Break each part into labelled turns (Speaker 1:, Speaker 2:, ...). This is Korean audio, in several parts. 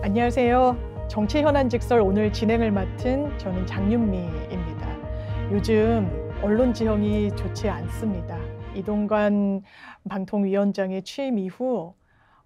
Speaker 1: 안녕하세요. 정치 현안 직설 오늘 진행을 맡은 저는 장윤미입니다. 요즘 언론 지형이 좋지 않습니다. 이동관 방통위원장의 취임 이후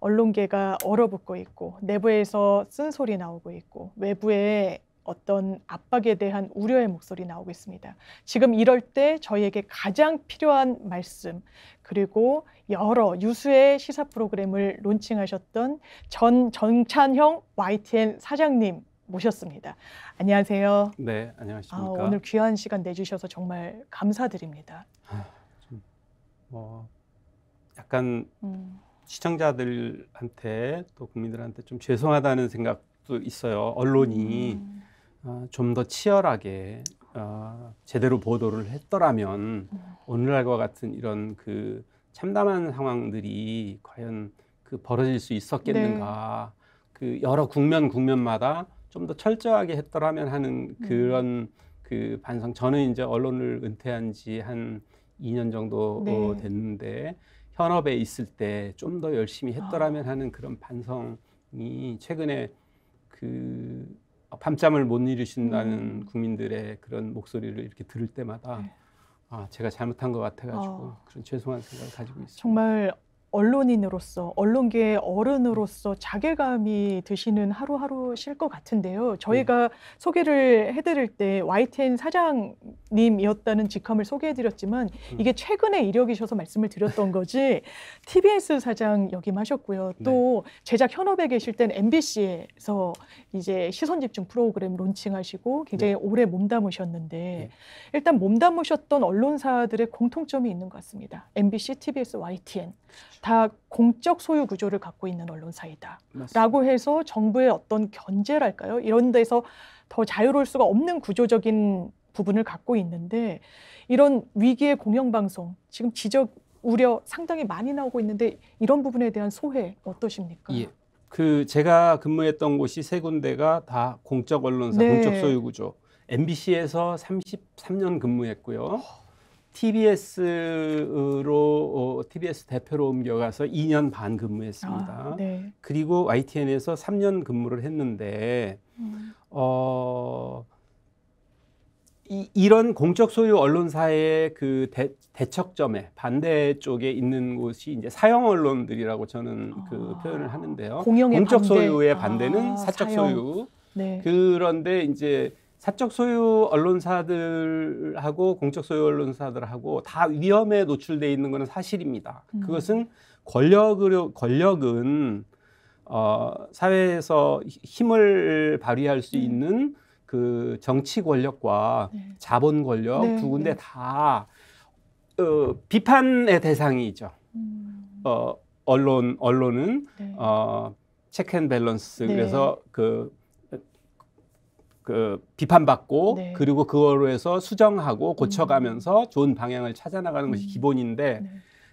Speaker 1: 언론계가 얼어붙고 있고 내부에서 쓴소리 나오고 있고 외부에 어떤 압박에 대한 우려의 목소리 나오고 있습니다. 지금 이럴 때 저희에게 가장 필요한 말씀, 그리고 여러 유수의 시사 프로그램을 론칭하셨던 정찬형 YTN 사장님 모셨습니다. 안녕하세요.
Speaker 2: 네, 안녕하십니까.
Speaker 1: 오늘 귀한 시간 내주셔서 정말 감사드립니다.
Speaker 2: 약간 시청자들한테 또 국민들한테 좀 죄송하다는 생각도 있어요. 언론이 좀 더 치열하게 제대로 보도를 했더라면 오늘날과 같은 이런 그 참담한 상황들이 과연 그 벌어질 수 있었겠는가. 네. 그 여러 국면마다 좀 더 철저하게 했더라면 하는 그런 그 반성. 저는 이제 언론을 은퇴한 지 한 2년 정도 됐는데 현업에 있을 때 좀 더 열심히 했더라면 하는 그런 반성이 최근에 그 밤잠을 못 이루신다는 국민들의 그런 목소리를 이렇게 들을 때마다 제가 잘못한 것 같아가지고 그런 죄송한 생각을 가지고 있습니다.
Speaker 1: 정말 언론인으로서, 언론계의 어른으로서 자괴감이 드시는 하루하루실 것 같은데요. 저희가 소개를 해드릴 때 YTN 사장님이었다는 직함을 소개해드렸지만 이게 최근의 이력이셔서 말씀을 드렸던 거지 TBS 사장 역임하셨고요. 또 제작 현업에 계실 땐 MBC에서 이제 시선집중 프로그램 론칭하시고 굉장히 오래 몸담으셨는데 일단 몸담으셨던 언론사들의 공통점이 있는 것 같습니다. MBC, TBS, YTN. 다 공적 소유 구조를 갖고 있는 언론사이다. 맞습니다. 라고 해서 정부의 어떤 견제랄까요? 이런 데서 더 자유로울 수가 없는 구조적인 부분을 갖고 있는데 이런 위기의 공영방송, 지금 지적, 우려 상당히 많이 나오고 있는데 이런 부분에 대한 소회 어떠십니까?
Speaker 2: 예. 그 제가 근무했던 곳이 세 군데가 다 공적 언론사, 공적 소유 구조. MBC에서 33년 근무했고요. TBS 대표로 옮겨가서 2년 반 근무했습니다. 그리고 YTN에서 3년 근무를 했는데 이런 공적 소유 언론사의 그 대척점에 반대 쪽에 있는 곳이 이제 사형 언론들이라고 저는 그 표현을 하는데요. 공적 소유의 반대는 사적 소유. 그런데 이제 사적 소유 언론사들하고 공적 소유 언론사들하고 다 위험에 노출돼 있는 것은 사실입니다. 그것은 권력은 사회에서 힘을 발휘할 수 있는 그 정치 권력과 자본 권력 두 군데 다 비판의 대상이죠. 언론은 체크 앤 밸런스. 그래서 그 비판받고 그리고 그거로 해서 수정하고 고쳐가면서 좋은 방향을 찾아나가는 것이 기본인데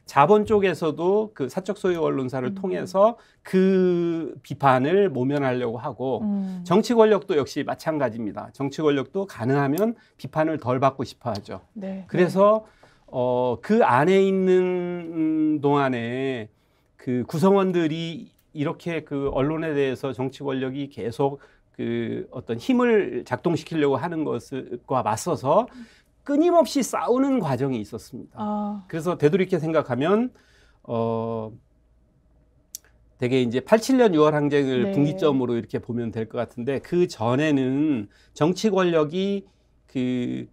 Speaker 2: 자본 쪽에서도 그 사적 소유 언론사를 통해서 그 비판을 모면하려고 하고 정치 권력도 역시 마찬가지입니다. 정치 권력도 가능하면 비판을 덜 받고 싶어 하죠. 그래서 그 안에 있는 동안에 그 구성원들이 이렇게 그 언론에 대해서 정치 권력이 계속 그 어떤 힘을 작동시키려고 하는 것과 맞서서 끊임없이 싸우는 과정이 있었습니다. 그래서 되돌이켜 생각하면 되게 이제 87년 6월 항쟁을 분기점으로 이렇게 보면 될 것 같은데 그 전에는 정치 권력이 그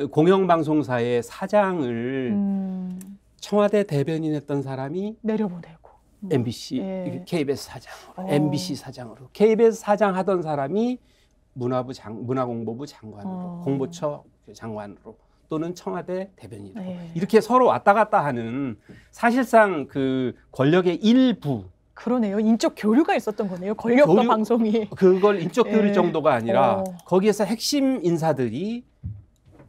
Speaker 2: 공영방송사의 사장을 청와대 대변인했던 사람이
Speaker 1: 내려보내고
Speaker 2: MBC, KBS 사장으로, MBC 사장으로, KBS 사장 하던 사람이 문화공보부 장관으로, 공보처 장관으로 또는 청와대 대변인으로 이렇게 서로 왔다 갔다 하는 사실상 그 권력의 일부.
Speaker 1: 그러네요. 인적 교류가 있었던 거네요. 권력과 방송이.
Speaker 2: 그걸 인적 교류 정도가 아니라 거기에서 핵심 인사들이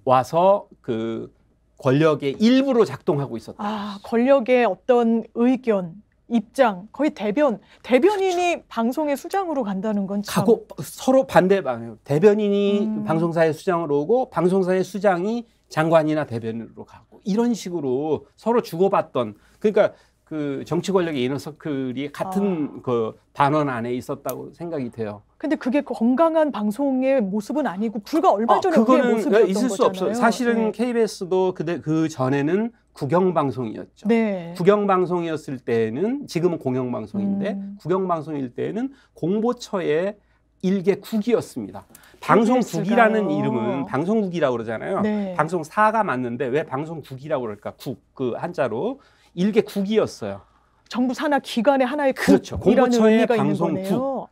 Speaker 2: 와서 그 권력의 일부로 작동하고 있었다.
Speaker 1: 권력의 어떤 의견, 입장, 거의 대변인이 방송의 수장으로 간다는 건 참.
Speaker 2: 가고 서로 반대 방향. 대변인이 방송사의 수장으로 오고 방송사의 수장이 장관이나 대변인으로 가고 이런 식으로 서로 주고받던. 그러니까 그 정치 권력의 이너서클이 같은 그 반원 안에 있었다고 생각이 돼요.
Speaker 1: 근데 그게 건강한 방송의 모습은 아니고 불과 얼마 전에 우리의
Speaker 2: 그거는
Speaker 1: 모습이었던
Speaker 2: 있을 수
Speaker 1: 거잖아요.
Speaker 2: 없어요. 사실은
Speaker 1: 네.
Speaker 2: KBS도 그 전에는 국영방송이었죠.
Speaker 1: 네.
Speaker 2: 국영방송이었을 때는 지금은 공영방송인데 국영방송일 때는 공보처의 일개 국이었습니다. 방송국이라는 이름은 방송국이라고 그러잖아요.
Speaker 1: 네.
Speaker 2: 방송사가 맞는데 왜 방송국이라고 그럴까? 국, 그 한자로 일개 국이었어요.
Speaker 1: 정부 산하 기관의 하나의
Speaker 2: 그렇죠.
Speaker 1: 국이라는
Speaker 2: 공보처의
Speaker 1: 의미가 있는
Speaker 2: 방송국.
Speaker 1: 거네요.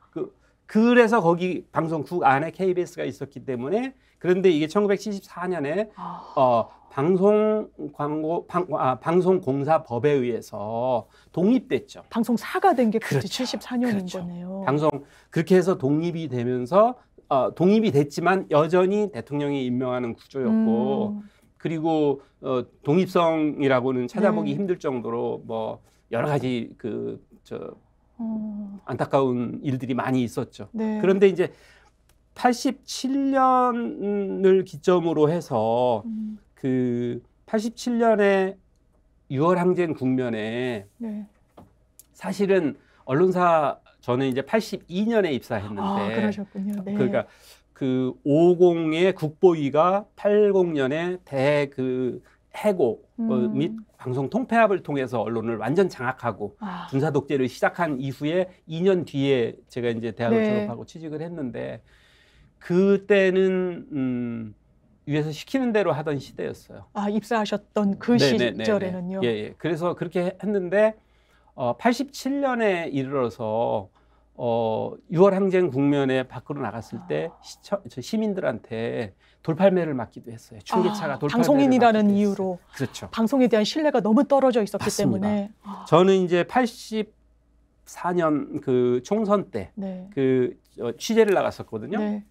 Speaker 2: 그래서 거기 방송국 안에 KBS가 있었기 때문에 그런데 이게 1974년에 방송공사법에 의해서 독립됐죠.
Speaker 1: 방송사가 된 게 그때
Speaker 2: 그렇죠.
Speaker 1: 74년인
Speaker 2: 그렇죠.
Speaker 1: 거네요.
Speaker 2: 방송 그렇게 해서 독립이 되면서 독립이 됐지만 여전히 대통령이 임명하는 구조였고 그리고 독립성이라고는 찾아보기
Speaker 1: 네.
Speaker 2: 힘들 정도로 뭐 여러 가지 안타까운 일들이 많이 있었죠.
Speaker 1: 네.
Speaker 2: 그런데 이제 87년을 기점으로 해서 그 87년에 6월 항쟁 국면에
Speaker 1: 네.
Speaker 2: 사실은 언론사 저는 이제 82년에 입사했는데
Speaker 1: 그러셨군요. 네.
Speaker 2: 그러니까 그 50의 국보위가 80년에 그 해고 및 방송 통폐합을 통해서 언론을 완전 장악하고 군사 독재를 시작한 이후에 2년 뒤에 제가 이제 대학을
Speaker 1: 네.
Speaker 2: 졸업하고 취직을 했는데 그때는 위에서 시키는 대로 하던 시대였어요.
Speaker 1: 입사하셨던 그 시절에는요.
Speaker 2: 예. 그래서 그렇게 했는데 87년에 이르러서 6월 항쟁 국면에 밖으로 나갔을 때 시민들한테 돌팔매를 맞기도 했어요. 충기차가 돌팔매를
Speaker 1: 방송인이라는
Speaker 2: 맞기도
Speaker 1: 이유로
Speaker 2: 했어요. 그렇죠.
Speaker 1: 방송에 대한 신뢰가 너무 떨어져 있었기
Speaker 2: 맞습니다.
Speaker 1: 때문에
Speaker 2: 저는 이제 84년 그 총선 때
Speaker 1: 네.
Speaker 2: 그 취재를 나갔었거든요.
Speaker 1: 네.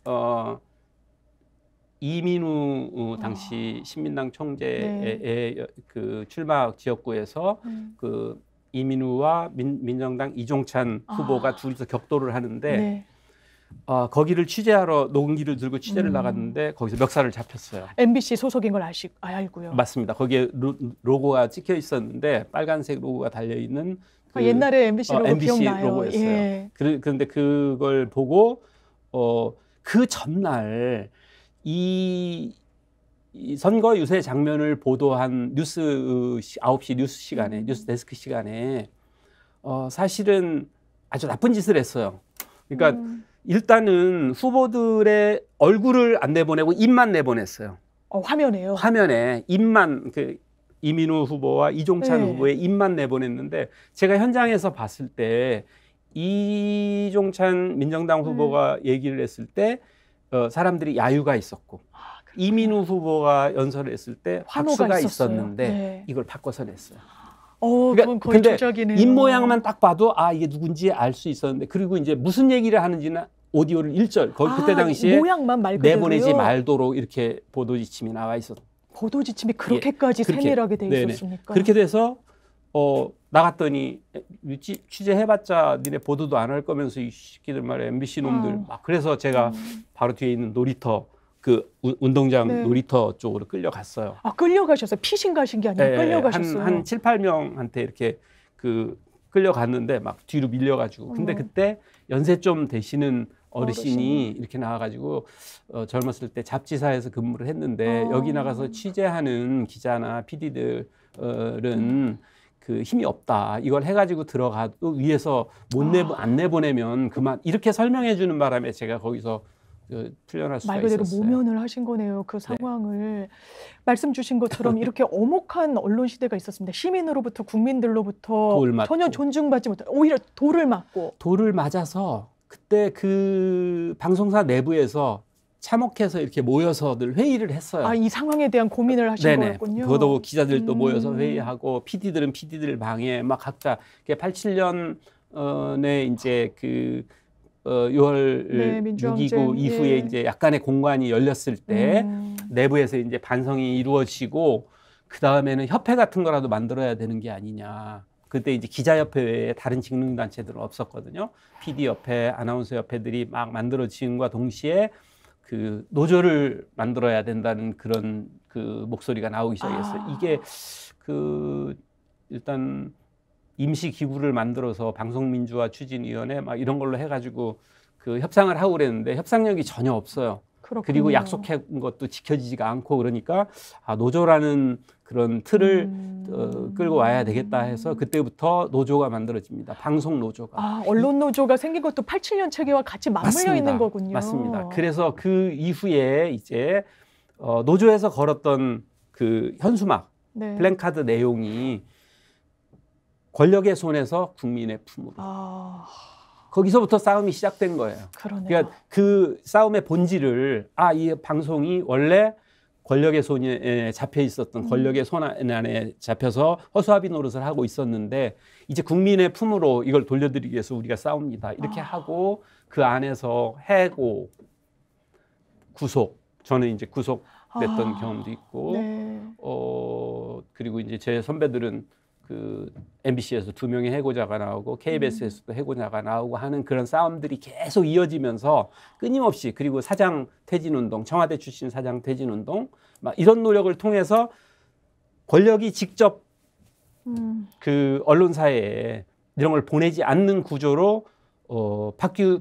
Speaker 2: 이민우 당시 신민당 총재의 그 출마 지역구에서 그 이민우와 민정당 이종찬 후보가 둘이서 격돌을 하는데
Speaker 1: 네.
Speaker 2: 거기를 취재하러 녹음기를 들고 취재를 나갔는데 거기서 멱살을 잡혔어요.
Speaker 1: MBC 소속인 걸 알고요.
Speaker 2: 맞습니다. 거기에 로고가 찍혀 있었는데 빨간색 로고가 달려 있는
Speaker 1: 옛날에 MBC 로고
Speaker 2: MBC
Speaker 1: 기억나요.
Speaker 2: 로고였어요.
Speaker 1: 예.
Speaker 2: 그런데 그걸 보고 그 전날 이 선거 유세 장면을 보도한 뉴스 9시 뉴스 시간에 뉴스 데스크 시간에 사실은 아주 나쁜 짓을 했어요. 그러니까 일단은 후보들의 얼굴을 안 내보내고 입만 내보냈어요.
Speaker 1: 화면에요.
Speaker 2: 화면에 입만 그 이민우 후보와 이종찬
Speaker 1: 네.
Speaker 2: 후보의 입만 내보냈는데 제가 현장에서 봤을 때 이종찬 민정당 후보가 얘기를 했을 때 사람들이 야유가 있었고 이민우 후보가 연설을 했을 때 박수가 있었는데
Speaker 1: 네.
Speaker 2: 이걸 바꿔서 냈어요.
Speaker 1: 그건 거의 조작이네요.
Speaker 2: 입 모양만 딱 봐도 이게 누군지 알 수 있었는데 그리고 이제 무슨 얘기를 하는지는 오디오를 1절 그때 당시에
Speaker 1: 모양만 말 그대로요?
Speaker 2: 내보내지 말도록 이렇게 보도 지침이 나와 있었어요.
Speaker 1: 보도 지침이 그렇게까지 세밀하게 돼 있었습니까?
Speaker 2: 그렇게 돼서 나갔더니 취재해봤자 니네 보도도 안 할 거면서 이 새끼들 말이야 MBC 놈들 막 그래서 제가 바로 뒤에 있는 놀이터 그 운동장
Speaker 1: 네.
Speaker 2: 놀이터 쪽으로 끌려갔어요.
Speaker 1: 끌려가셨어요? 피신 가신 게 아니라 끌려가셨어요?
Speaker 2: 한 7, 8명한테 이렇게 그 끌려갔는데 막 뒤로 밀려가지고 근데 그때 연세 좀 되시는 어르신이 이렇게 나와가지고 젊었을 때 잡지사에서 근무를 했는데 여기 나가서 취재하는 기자나 PD들은 그 힘이 없다. 이걸 해가지고 들어가도 위에서 안 내보내면 그만 이렇게 설명해 주는 바람에 제가 거기서 풀려날 수가
Speaker 1: 말 그대로
Speaker 2: 있었어요.
Speaker 1: 모면을 하신 거네요. 그 상황을. 말씀 주신 것처럼 이렇게 엄혹한 언론 시대가 있었습니다. 시민으로부터 국민들로부터
Speaker 2: 돌 맞고.
Speaker 1: 전혀 존중받지 못한 오히려 돌을 맞고
Speaker 2: 돌을 맞아서 그때 그 방송사 내부에서 참혹해서 이렇게 모여서들 회의를 했어요.
Speaker 1: 이 상황에 대한 고민을 하신 거였군요.
Speaker 2: 그것도 기자들도 모여서 회의하고 PD들은 PD들 방에 막 각자 87년에 이제 그 6월 6.29 이후에 이제 약간의 공간이 열렸을 때 내부에서 이제 반성이 이루어지고 그 다음에는 협회 같은 거라도 만들어야 되는 게 아니냐. 그때 이제 기자협회 외에 다른 직능단체들은 없었거든요. PD협회, 아나운서협회들이 막 만들어짐과 동시에 그 노조를 만들어야 된다는 그런 그 목소리가 나오기 시작했어요. 이게 그 일단 임시 기구를 만들어서 방송민주화 추진위원회 막 이런 걸로 해가지고 그 협상을 하고 그랬는데 협상력이 전혀 없어요.
Speaker 1: 그렇군요.
Speaker 2: 그리고 약속한 것도 지켜지지가 않고 그러니까 노조라는 그런 틀을 끌고 와야 되겠다 해서 그때부터 노조가 만들어집니다. 방송 노조가.
Speaker 1: 언론 노조가 생긴 것도 87년 체계와 같이 맞물려
Speaker 2: 맞습니다.
Speaker 1: 있는 거군요.
Speaker 2: 맞습니다. 그래서 그 이후에 이제 노조에서 걸었던 그 현수막,
Speaker 1: 네.
Speaker 2: 플랜카드 내용이 권력의 손에서 국민의 품으로. 거기서부터 싸움이 시작된 거예요.
Speaker 1: 그러네요.
Speaker 2: 그러니까 그 싸움의 본질을 이 방송이 원래 권력의 손에 잡혀 있었던 권력의 손 안에 잡혀서 허수아비 노릇을 하고 있었는데 이제 국민의 품으로 이걸 돌려드리기 위해서 우리가 싸웁니다. 이렇게 하고 그 안에서 해고, 구속, 저는 이제 구속됐던 경험도 있고
Speaker 1: 네.
Speaker 2: 그리고 이제 제 선배들은 그 MBC에서 2명의 해고자가 나오고 KBS에서도 해고자가 나오고 하는 그런 싸움들이 계속 이어지면서 끊임없이 그리고 사장 퇴진운동, 청와대 출신 사장 퇴진운동 막 이런 노력을 통해서 권력이 직접 그 언론사에 이런 걸 보내지 않는 구조로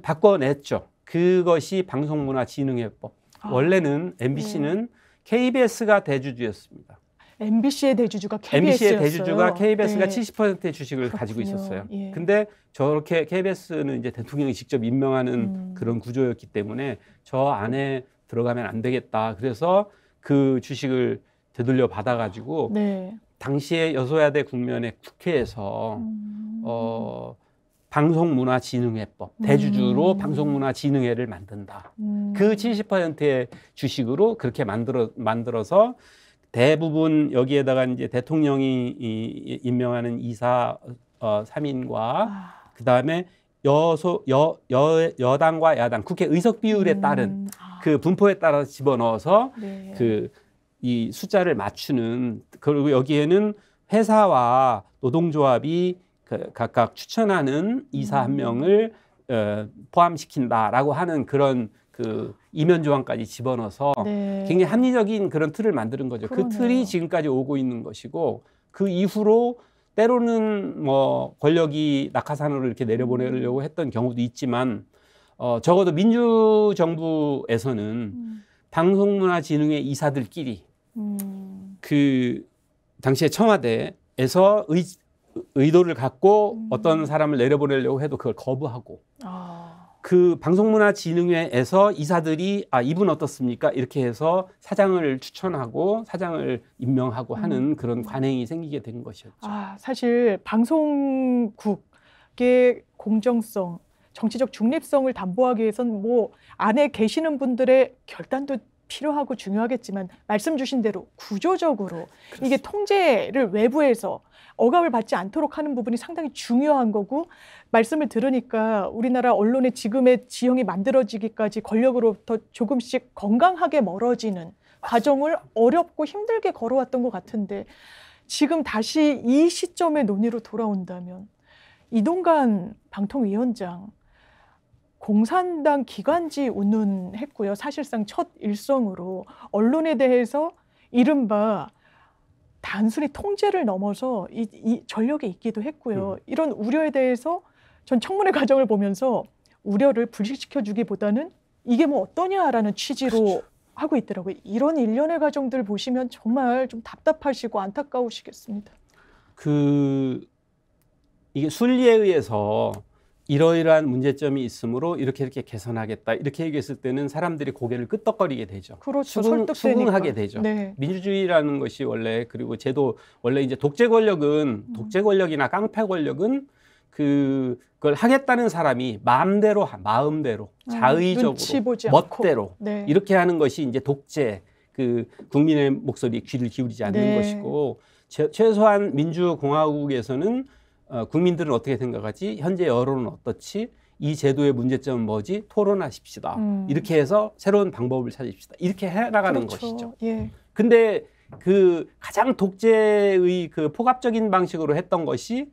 Speaker 2: 바꿔냈죠. 그것이 방송문화진흥회법. 원래는 MBC는 KBS가 대주주였습니다.
Speaker 1: MBC의 대주주가 KBS였어요.
Speaker 2: MBC의 대주주가 KBS가
Speaker 1: 네.
Speaker 2: 70%의 주식을
Speaker 1: 그렇군요.
Speaker 2: 가지고 있었어요.
Speaker 1: 예.
Speaker 2: 근데 저렇게 KBS는 이제 대통령이 직접 임명하는 그런 구조였기 때문에 저 안에 들어가면 안 되겠다. 그래서 그 주식을 되돌려 받아가지고
Speaker 1: 네.
Speaker 2: 당시에 여소야대 국면의 국회에서 방송문화진흥회법, 대주주로 방송문화진흥회를 만든다. 그 70%의 주식으로 그렇게 만들어서 대부분 여기에다가 이제 대통령이 임명하는 이사 3인과 그 다음에 여당과 야당, 국회 의석 비율에 따른 그 분포에 따라 집어넣어서
Speaker 1: 네.
Speaker 2: 이 숫자를 맞추는, 그리고 여기에는 회사와 노동조합이 각각 추천하는 이사 1명을 포함시킨다라고 하는 그런 그 이면 조항까지 집어넣어서
Speaker 1: 네.
Speaker 2: 굉장히 합리적인 그런 틀을 만드는 거죠.
Speaker 1: 그러네요.
Speaker 2: 그 틀이 지금까지 오고 있는 것이고 그 이후로 때로는 뭐 권력이 낙하산으로 이렇게 내려보내려고 했던 경우도 있지만 적어도 민주정부에서는 방송문화진흥회 이사들끼리 그 당시에 청와대에서 의도를 갖고 어떤 사람을 내려보내려고 해도 그걸 거부하고 그 방송문화진흥회에서 이사들이 이분 어떻습니까? 이렇게 해서 사장을 추천하고 사장을 임명하고 하는 그런 관행이 생기게 된 것이었죠.
Speaker 1: 사실 방송국의 공정성, 정치적 중립성을 담보하기 위해서는 뭐 안에 계시는 분들의 결단도 필요하고 중요하겠지만 말씀 주신 대로 구조적으로 그렇습니다. 이게 통제를 외부에서 억압을 받지 않도록 하는 부분이 상당히 중요한 거고, 말씀을 들으니까 우리나라 언론의 지금의 지형이 만들어지기까지 권력으로부터 조금씩 건강하게 멀어지는 과정을 어렵고 힘들게 걸어왔던 것 같은데, 지금 다시 이 시점의 논의로 돌아온다면 이동관 방통위원장 공산당 기관지 운운했고요. 사실상 첫 일성으로 언론에 대해서 이른바 단순히 통제를 넘어서 이 전력이 있기도 했고요. 이런 우려에 대해서 전 청문회 과정을 보면서 우려를 불식시켜주기보다는 이게 뭐 어떠냐라는 취지로 그렇죠. 하고 있더라고요. 이런 일련의 과정들 보시면 정말 좀 답답하시고 안타까우시겠습니다.
Speaker 2: 이게 순리에 의해서 이러이러한 문제점이 있으므로 이렇게 개선하겠다 이렇게 얘기했을 때는 사람들이 고개를 끄덕거리게 되죠.
Speaker 1: 그렇죠.
Speaker 2: 수긍하게 되죠.
Speaker 1: 네.
Speaker 2: 민주주의라는 것이 원래, 그리고 제도 원래 이제 독재 권력은 독재 권력이나 깡패 권력은 그걸 하겠다는 사람이 마음대로 자의적으로 멋대로
Speaker 1: 네.
Speaker 2: 이렇게 하는 것이 이제 독재, 그 국민의 목소리에 귀를 기울이지 않는
Speaker 1: 네.
Speaker 2: 것이고, 최소한 민주공화국에서는 국민들은 어떻게 생각하지? 현재 여론은 어떻지? 이 제도의 문제점은 뭐지? 토론하십시다. 이렇게 해서 새로운 방법을 찾읍시다. 이렇게 해나가는
Speaker 1: 그렇죠.
Speaker 2: 것이죠.
Speaker 1: 예.
Speaker 2: 근데 그 가장 독재의 그 포갑적인 방식으로 했던 것이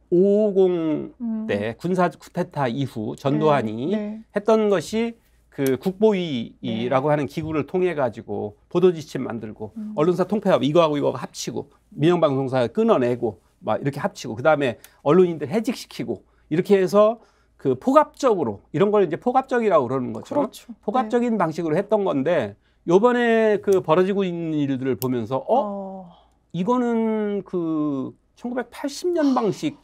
Speaker 2: 550 때 군사 쿠데타 이후 전두환이 했던 것이 그 국보위라고 하는 기구를 통해 가지고 보도지침 만들고 언론사 통폐합 이거하고 합치고 민영방송사 끊어내고 막 이렇게 합치고 그다음에 언론인들 해직시키고 이렇게 해서 그 포괄적으로 이런 걸 이제 포괄적이라고 그러는 거죠.
Speaker 1: 그렇죠.
Speaker 2: 포괄적인
Speaker 1: 네.
Speaker 2: 방식으로 했던 건데 요번에 그 벌어지고 있는 일들을 보면서 이거는 그 1980년 방식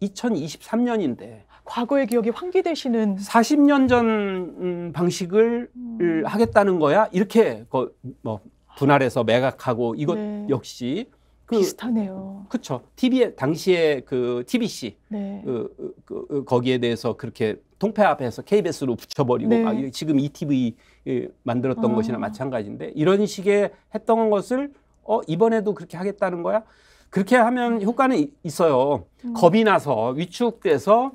Speaker 2: 2023년인데
Speaker 1: 과거의 기억이 환기되시는
Speaker 2: 40년 전 방식을 하겠다는 거야? 이렇게 뭐 분할해서 매각하고 이것
Speaker 1: 네.
Speaker 2: 역시
Speaker 1: 비슷하네요.
Speaker 2: 그렇죠. TV에 당시에 그 TBC
Speaker 1: 네.
Speaker 2: 거기에 대해서 그렇게 통폐합해서 KBS로 붙여버리고
Speaker 1: 네.
Speaker 2: 지금 ETV 만들었던 것이나 마찬가지인데 이런 식의 했던 것을 이번에도 그렇게 하겠다는 거야? 그렇게 하면 효과는 있어요. 겁이 나서 위축돼서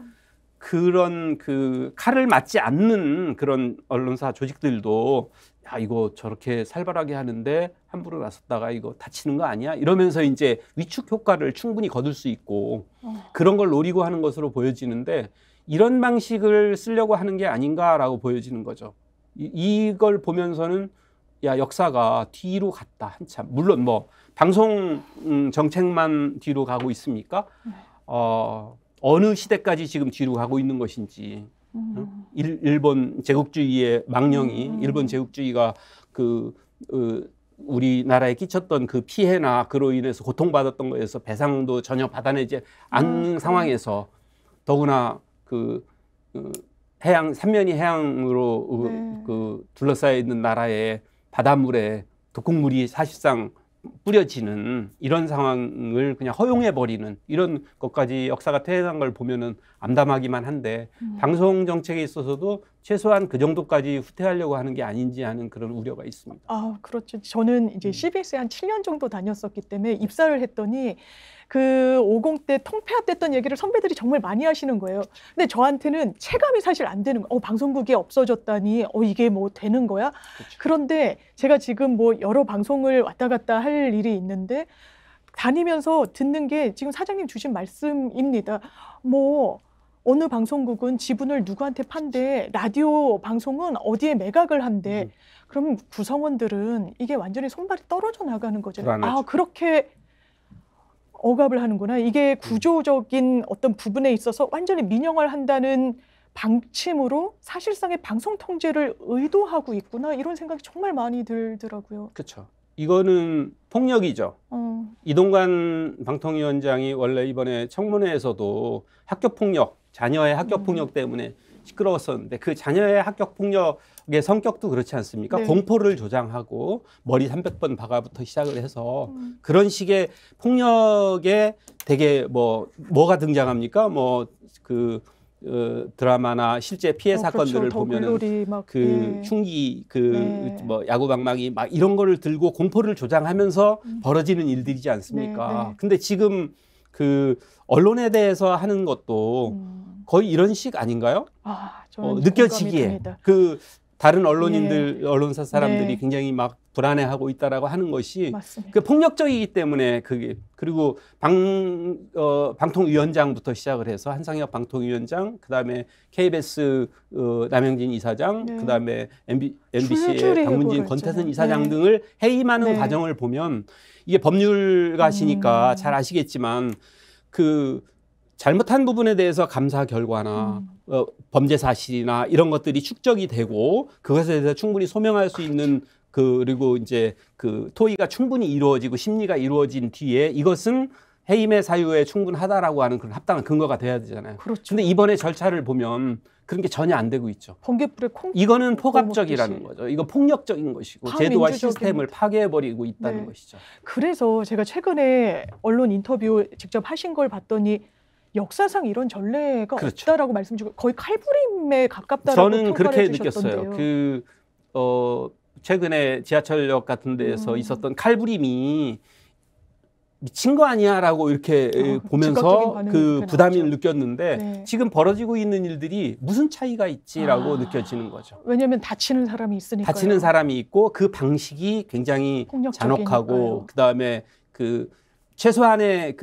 Speaker 2: 그런 그 칼을 맞지 않는 그런 언론사 조직들도 야 이거 저렇게 살벌하게 하는데 함부로 나섰다가 이거 다치는 거 아니야? 이러면서 이제 위축 효과를 충분히 거둘 수 있고 그런 걸 노리고 하는 것으로 보여지는데 이런 방식을 쓰려고 하는 게 아닌가라고 보여지는 거죠. 이걸 보면서는 야 역사가 뒤로 갔다 한참. 물론 뭐 방송 정책만 뒤로 가고 있습니까? 어느 시대까지 지금 뒤로 가고 있는 것인지 일본 제국주의의 망령이 일본 제국주의가 우리나라에 끼쳤던 그 피해나 그로 인해서 고통받았던 거에서 배상도 전혀 받아내지 않는 상황에서 더구나 삼면이 해양으로
Speaker 1: 네.
Speaker 2: 둘러싸여 있는 나라에 바닷물에 독극물이 사실상 뿌려지는 이런 상황을 그냥 허용해버리는 이런 것까지 역사가 퇴행한 걸 보면은 암담하기만 한데 방송 정책에 있어서도 최소한 그 정도까지 후퇴하려고 하는 게 아닌지 하는 그런 우려가 있습니다.
Speaker 1: 그렇죠. 저는 이제 CBS에 한 7년 정도 다녔었기 때문에 입사를 했더니 그 50 때 통폐합됐던 얘기를 선배들이 정말 많이 하시는 거예요. 근데 저한테는 체감이 사실 안 되는 거예요. 방송국이 없어졌다니, 이게 뭐 되는 거야?
Speaker 2: 그렇죠.
Speaker 1: 그런데 제가 지금 뭐 여러 방송을 왔다 갔다 할 일이 있는데 다니면서 듣는 게 지금 사장님 주신 말씀입니다. 뭐 어느 방송국은 지분을 누구한테 판대, 라디오 방송은 어디에 매각을 한대. 그럼 구성원들은 이게 완전히 손발이 떨어져 나가는 거잖아요.
Speaker 2: 불안하죠.
Speaker 1: 그렇게 억압을 하는구나. 이게 구조적인 어떤 부분에 있어서 완전히 민영화를 한다는 방침으로 사실상의 방송 통제를 의도하고 있구나. 이런 생각이 정말 많이 들더라고요.
Speaker 2: 그렇죠. 이거는 폭력이죠. 이동관 방통위원장이 원래 이번에 청문회에서도 학교폭력, 자녀의 학교폭력 때문에 시끄러웠었는데 그 자녀의 학교폭력의 성격도 그렇지 않습니까?
Speaker 1: 네.
Speaker 2: 공포를 조장하고 머리 300번 박아부터 시작을 해서 그런 식의 폭력에 되게 뭐가 등장합니까? 드라마나 실제 피해 사건들을
Speaker 1: 그렇죠.
Speaker 2: 보면은
Speaker 1: 막,
Speaker 2: 흉기
Speaker 1: 네.
Speaker 2: 야구방망이 막 이런 거를 들고 공포를 조장하면서 벌어지는 일들이지 않습니까?
Speaker 1: 네.
Speaker 2: 근데 지금 언론에 대해서 하는 것도 거의 이런 식 아닌가요?
Speaker 1: 저는
Speaker 2: 느껴지기에 다른 언론인들, 언론사 사람들이
Speaker 1: 네.
Speaker 2: 굉장히 막 불안해하고 있다라고 하는 것이
Speaker 1: 맞습니다.
Speaker 2: 폭력적이기 때문에 그리고 방통위원장부터 시작을 해서 한상혁 방통위원장, 그다음에 KBS 남영진 이사장,
Speaker 1: 네.
Speaker 2: 그다음에 MBC의
Speaker 1: 줄줄이
Speaker 2: 박문진,
Speaker 1: 해고를
Speaker 2: 권태선
Speaker 1: 했잖아요.
Speaker 2: 이사장
Speaker 1: 네.
Speaker 2: 등을 해임하는
Speaker 1: 네.
Speaker 2: 과정을 보면 이게 법률가시니까 잘 아시겠지만 잘못한 부분에 대해서 감사 결과나 범죄 사실이나 이런 것들이 축적이 되고 그것에 대해서 충분히 소명할 수 있는 그리고 이제 토의가 충분히 이루어지고 심리가 이루어진 뒤에 이것은 해임의 사유에 충분하다라고 하는 그런 합당한 근거가 돼야 되잖아요.
Speaker 1: 그렇죠.
Speaker 2: 근데 이번에 절차를 보면 그런 게 전혀 안 되고 있죠.
Speaker 1: 번개불에 콩.
Speaker 2: 이거는 포괄적이라는 거죠. 이거 폭력적인 것이고 제도와 시스템을 파괴해버리고 있다는 것이죠.
Speaker 1: 그래서 제가 최근에 언론 인터뷰 직접 하신 걸 봤더니 역사상 이런 전례가 없다라고 말씀 주고 거의 칼부림에 가깝다라고
Speaker 2: 저는 그렇게
Speaker 1: 느꼈어요.
Speaker 2: 최근에 지하철역 같은 데에서 있었던 칼부림이 미친 거 아니야라고 이렇게 보면서 부담을 느꼈는데 지금 벌어지고 있는 일들이 무슨 차이가 있지라고 느껴지는 거죠.
Speaker 1: 왜냐하면 다치는 사람이 있으니까요.
Speaker 2: 다치는 사람이 있고 그 방식이 굉장히 잔혹하고 그다음에 최소한의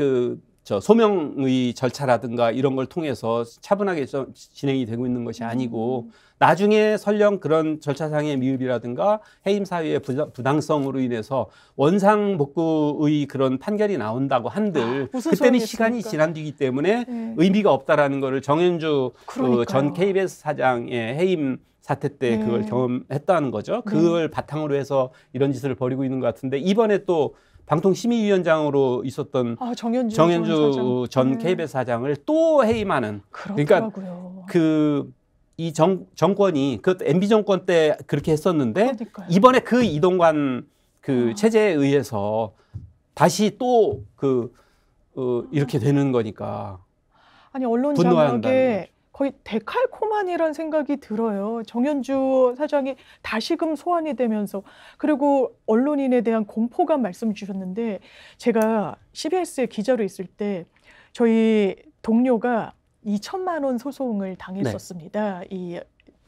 Speaker 2: 저 소명의 절차라든가 이런 걸 통해서 차분하게 좀 진행이 되고 있는 것이 아니고 나중에 설령 그런 절차상의 미흡이라든가 해임 사유의 부당성으로 인해서 원상복구의 그런 판결이 나온다고 한들
Speaker 1: 무슨
Speaker 2: 그때는
Speaker 1: 소용이
Speaker 2: 시간이
Speaker 1: 있습니까?
Speaker 2: 지난 뒤이기 때문에
Speaker 1: 네.
Speaker 2: 의미가 없다라는 거를 정현주
Speaker 1: 그러니까요.
Speaker 2: 전 KBS 사장의 해임 사태 때
Speaker 1: 네.
Speaker 2: 그걸 경험했다는 거죠. 그걸 바탕으로 해서 이런 짓을 벌이고 있는 것 같은데 이번에 또 방통심의위원장으로 있었던 정현주 전 KBS 사장을 또 해임하는.
Speaker 1: 그렇더라고요.
Speaker 2: 그러니까 이 정권이 그 MB 정권 때 그렇게 했었는데
Speaker 1: 그러니까요.
Speaker 2: 이번에 그 이동관 그 체제에 의해서 다시 또 이렇게 되는 거니까.
Speaker 1: 아니 언론
Speaker 2: 분노한다는
Speaker 1: 장악에 거의 데칼코마니라는 생각이 들어요. 정현주 사장이 다시금 소환이 되면서 그리고 언론인에 대한 공포감 말씀 주셨는데 제가 CBS에 기자로 있을 때 저희 동료가 2천만 원 소송을 당했었습니다. 이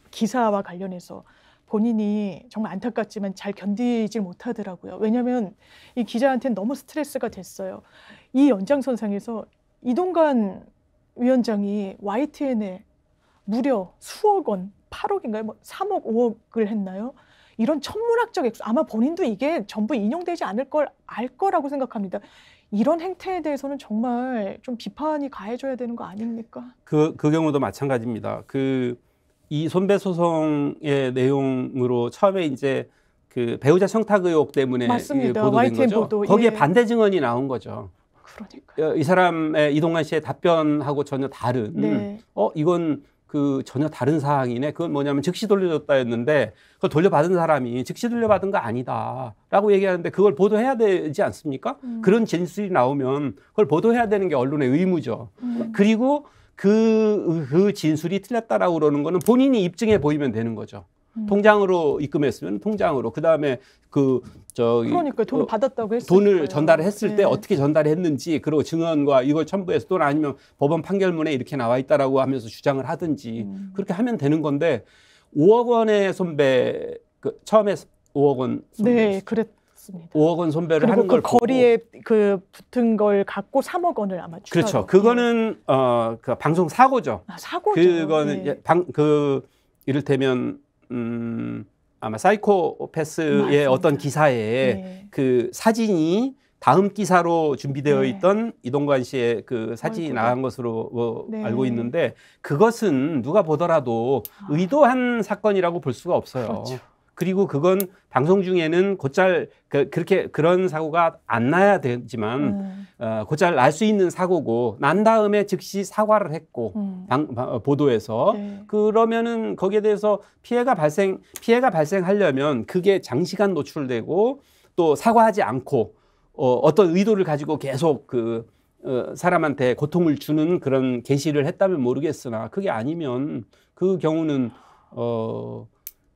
Speaker 1: 기사와 관련해서 본인이 정말 안타깝지만 잘 견디질 못하더라고요. 왜냐하면 이 기자한테는 너무 스트레스가 됐어요. 이 연장선상에서 이동관 위원장이 YTN에 무려 수억 원, 8억인가요? 뭐 3억, 5억을 했나요? 이런 천문학적 액수, 아마 본인도 이게 전부 인용되지 않을 걸 알 거라고 생각합니다. 이런 행태에 대해서는 정말 좀 비판이 가해져야 되는 거 아닙니까?
Speaker 2: 그 경우도 마찬가지입니다. 이 손배 소송의 내용으로 처음에 이제 그 배우자 청탁 의혹 때문에
Speaker 1: 맞습니다.
Speaker 2: 보도된
Speaker 1: YTN
Speaker 2: 거죠.
Speaker 1: 보도,
Speaker 2: 거기에
Speaker 1: 예.
Speaker 2: 반대 증언이 나온 거죠.
Speaker 1: 그러니까요.
Speaker 2: 이 사람의 이동관 씨의 답변하고 전혀 다른.
Speaker 1: 네.
Speaker 2: 이건 전혀 다른 사항이네. 그건 뭐냐면 즉시 돌려줬다였는데 그걸 돌려받은 사람이 즉시 돌려받은 거 아니다라고 얘기하는데 그걸 보도해야 되지 않습니까? 그런 진술이 나오면 그걸 보도해야 되는 게 언론의 의무죠. 그리고 그 진술이 틀렸다라고 그러는 거는 본인이 입증해 보이면 되는 거죠. 통장으로 입금했으면 통장으로. 그다음에
Speaker 1: 그러니까 돈을 받았다고 했으니까요.
Speaker 2: 돈을 전달했을 때
Speaker 1: 네.
Speaker 2: 어떻게 전달했는지 그리고 증언과 이걸 첨부해서 또는 아니면 법원 판결문에 이렇게 나와 있다라고 하면서 주장을 하든지 그렇게 하면 되는 건데 5억 원의 손배 처음에 5억 원 손배.
Speaker 1: 네, 그랬습니다.
Speaker 2: 5억 원 손배를
Speaker 1: 그리고
Speaker 2: 하는 걸
Speaker 1: 거리에 그 붙은 걸 갖고 3억 원을 아마 추가로.
Speaker 2: 그렇죠. 그거는 그 방송 사고죠.
Speaker 1: 사고죠.
Speaker 2: 그거는
Speaker 1: 네.
Speaker 2: 이를테면 아마 사이코패스의
Speaker 1: 맞습니다.
Speaker 2: 어떤 기사에
Speaker 1: 네.
Speaker 2: 그 사진이 다음 기사로 준비되어
Speaker 1: 네.
Speaker 2: 있던 이동관 씨의 그 사진이
Speaker 1: 아이고.
Speaker 2: 나간 것으로
Speaker 1: 네.
Speaker 2: 알고 있는데 그것은 누가 보더라도 의도한 사건이라고 볼 수가 없어요.
Speaker 1: 그렇죠.
Speaker 2: 그리고 그건 방송 중에는 곧잘 그렇게 그런 사고가 안 나야 되지만 곧잘 날 수 있는 사고고 난 다음에 즉시 사과를 했고 보도에서
Speaker 1: 네.
Speaker 2: 그러면은 거기에 대해서 피해가 발생하려면 그게 장시간 노출되고 또 사과하지 않고 어떤 의도를 가지고 계속 사람한테 고통을 주는 그런 게시를 했다면 모르겠으나 그게 아니면 그 경우는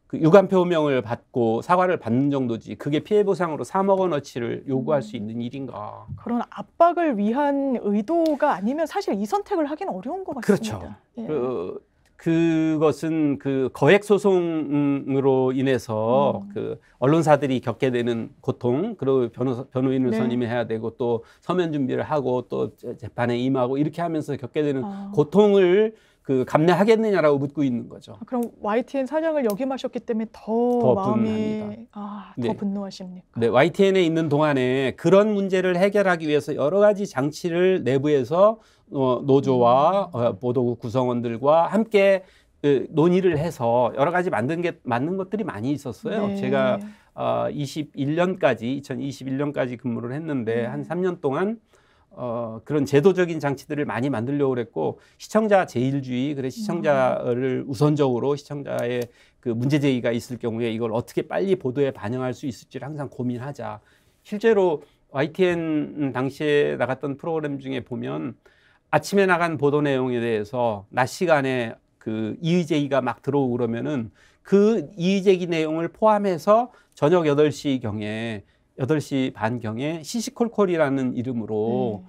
Speaker 2: 그 유감 표명을 받고 사과를 받는 정도지 그게 피해 보상으로 3억 원어치를 요구할 수 있는 일인가?
Speaker 1: 그런 압박을 위한 의도가 아니면 사실 이 선택을 하기는 어려운 것 같습니다.
Speaker 2: 그렇죠.
Speaker 1: 예.
Speaker 2: 그것은 그 거액 소송으로 인해서 그 언론사들이 겪게 되는 고통, 그리고 변호인을
Speaker 1: 네.
Speaker 2: 선임해야 되고 또 서면 준비를 하고 또 재판에 임하고 이렇게 하면서 겪게 되는
Speaker 1: 아.
Speaker 2: 고통을 감내하겠느냐라고 묻고 있는 거죠.
Speaker 1: 그럼 YTN 사장을 역임하셨기 때문에 더 마음이
Speaker 2: 분노합니다.
Speaker 1: 더 분노하십니까?
Speaker 2: 네, YTN에 있는 동안에 그런 문제를 해결하기 위해서 여러 가지 장치를 내부에서 노조와 보도국 구성원들과 함께 논의를 해서 여러 가지 맞는 것들이 많이 있었어요.
Speaker 1: 네.
Speaker 2: 제가 2021년까지 근무를 했는데 한 3년 동안 그런 제도적인 장치들을 많이 만들려고 그랬고 시청자 제일주의, 그래 시청자를 우선적으로 시청자의 그 문제 제기가 있을 경우에 이걸 어떻게 빨리 보도에 반영할 수 있을지를 항상 고민하자. 실제로 YTN 당시에 나갔던 프로그램 중에 보면 아침에 나간 보도 내용에 대해서 낮 시간에 그 이의 제기가 막 들어오고 그러면은 그 이의 제기 내용을 포함해서 저녁 8시 반경에 시시콜콜이라는 이름으로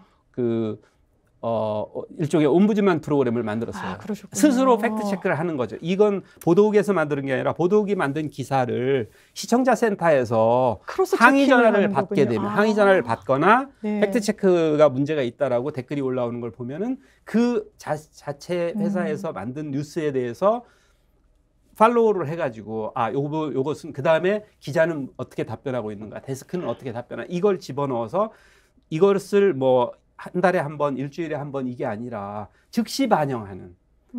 Speaker 2: 일종의 옴부즈만 프로그램을 만들었어요.
Speaker 1: 아, 그러셨군요.
Speaker 2: 스스로 팩트 체크를 하는 거죠. 이건 보도국에서 만드는 게 아니라 보도국이 만든 기사를 시청자 센터에서
Speaker 1: 크로스
Speaker 2: 항의
Speaker 1: 체킹을
Speaker 2: 전화를
Speaker 1: 하는
Speaker 2: 받게
Speaker 1: 거군요.
Speaker 2: 되면
Speaker 1: 아.
Speaker 2: 항의 전화를 받거나
Speaker 1: 네.
Speaker 2: 팩트 체크가 문제가 있다라고 댓글이 올라오는 걸 보면은 그 자체 회사에서 만든 뉴스에 대해서 팔로우를 해가지고 요것은 그 다음에 기자는 어떻게 답변하고 있는가, 데스크는 어떻게 답변하는가, 이걸 집어넣어서 이것을 뭐 한 달에 한 번, 일주일에 한 번 이게 아니라 즉시 반영하는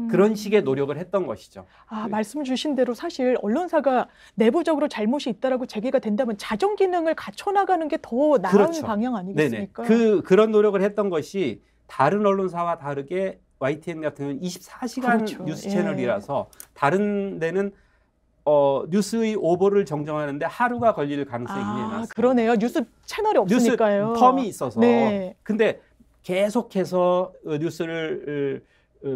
Speaker 2: 그런 식의 노력을 했던 것이죠.
Speaker 1: 말씀 주신 대로 사실 언론사가 내부적으로 잘못이 있다라고 제기가 된다면 자정 기능을 갖춰나가는 게 더 나은
Speaker 2: 그렇죠.
Speaker 1: 방향 아니겠습니까?
Speaker 2: 네네. 그런 노력을 했던 것이 다른 언론사와 다르게 YTN 같은 경우는 24시간
Speaker 1: 그렇죠.
Speaker 2: 뉴스
Speaker 1: 예.
Speaker 2: 채널이라서 다른 데는 뉴스의 오보를 정정하는데 하루가 걸릴 가능성이 굉장히 많습니다.
Speaker 1: 그러네요. 뉴스 채널이 없으니까요.
Speaker 2: 뉴스 펌이 있어서.
Speaker 1: 네.
Speaker 2: 근데 계속해서 뉴스를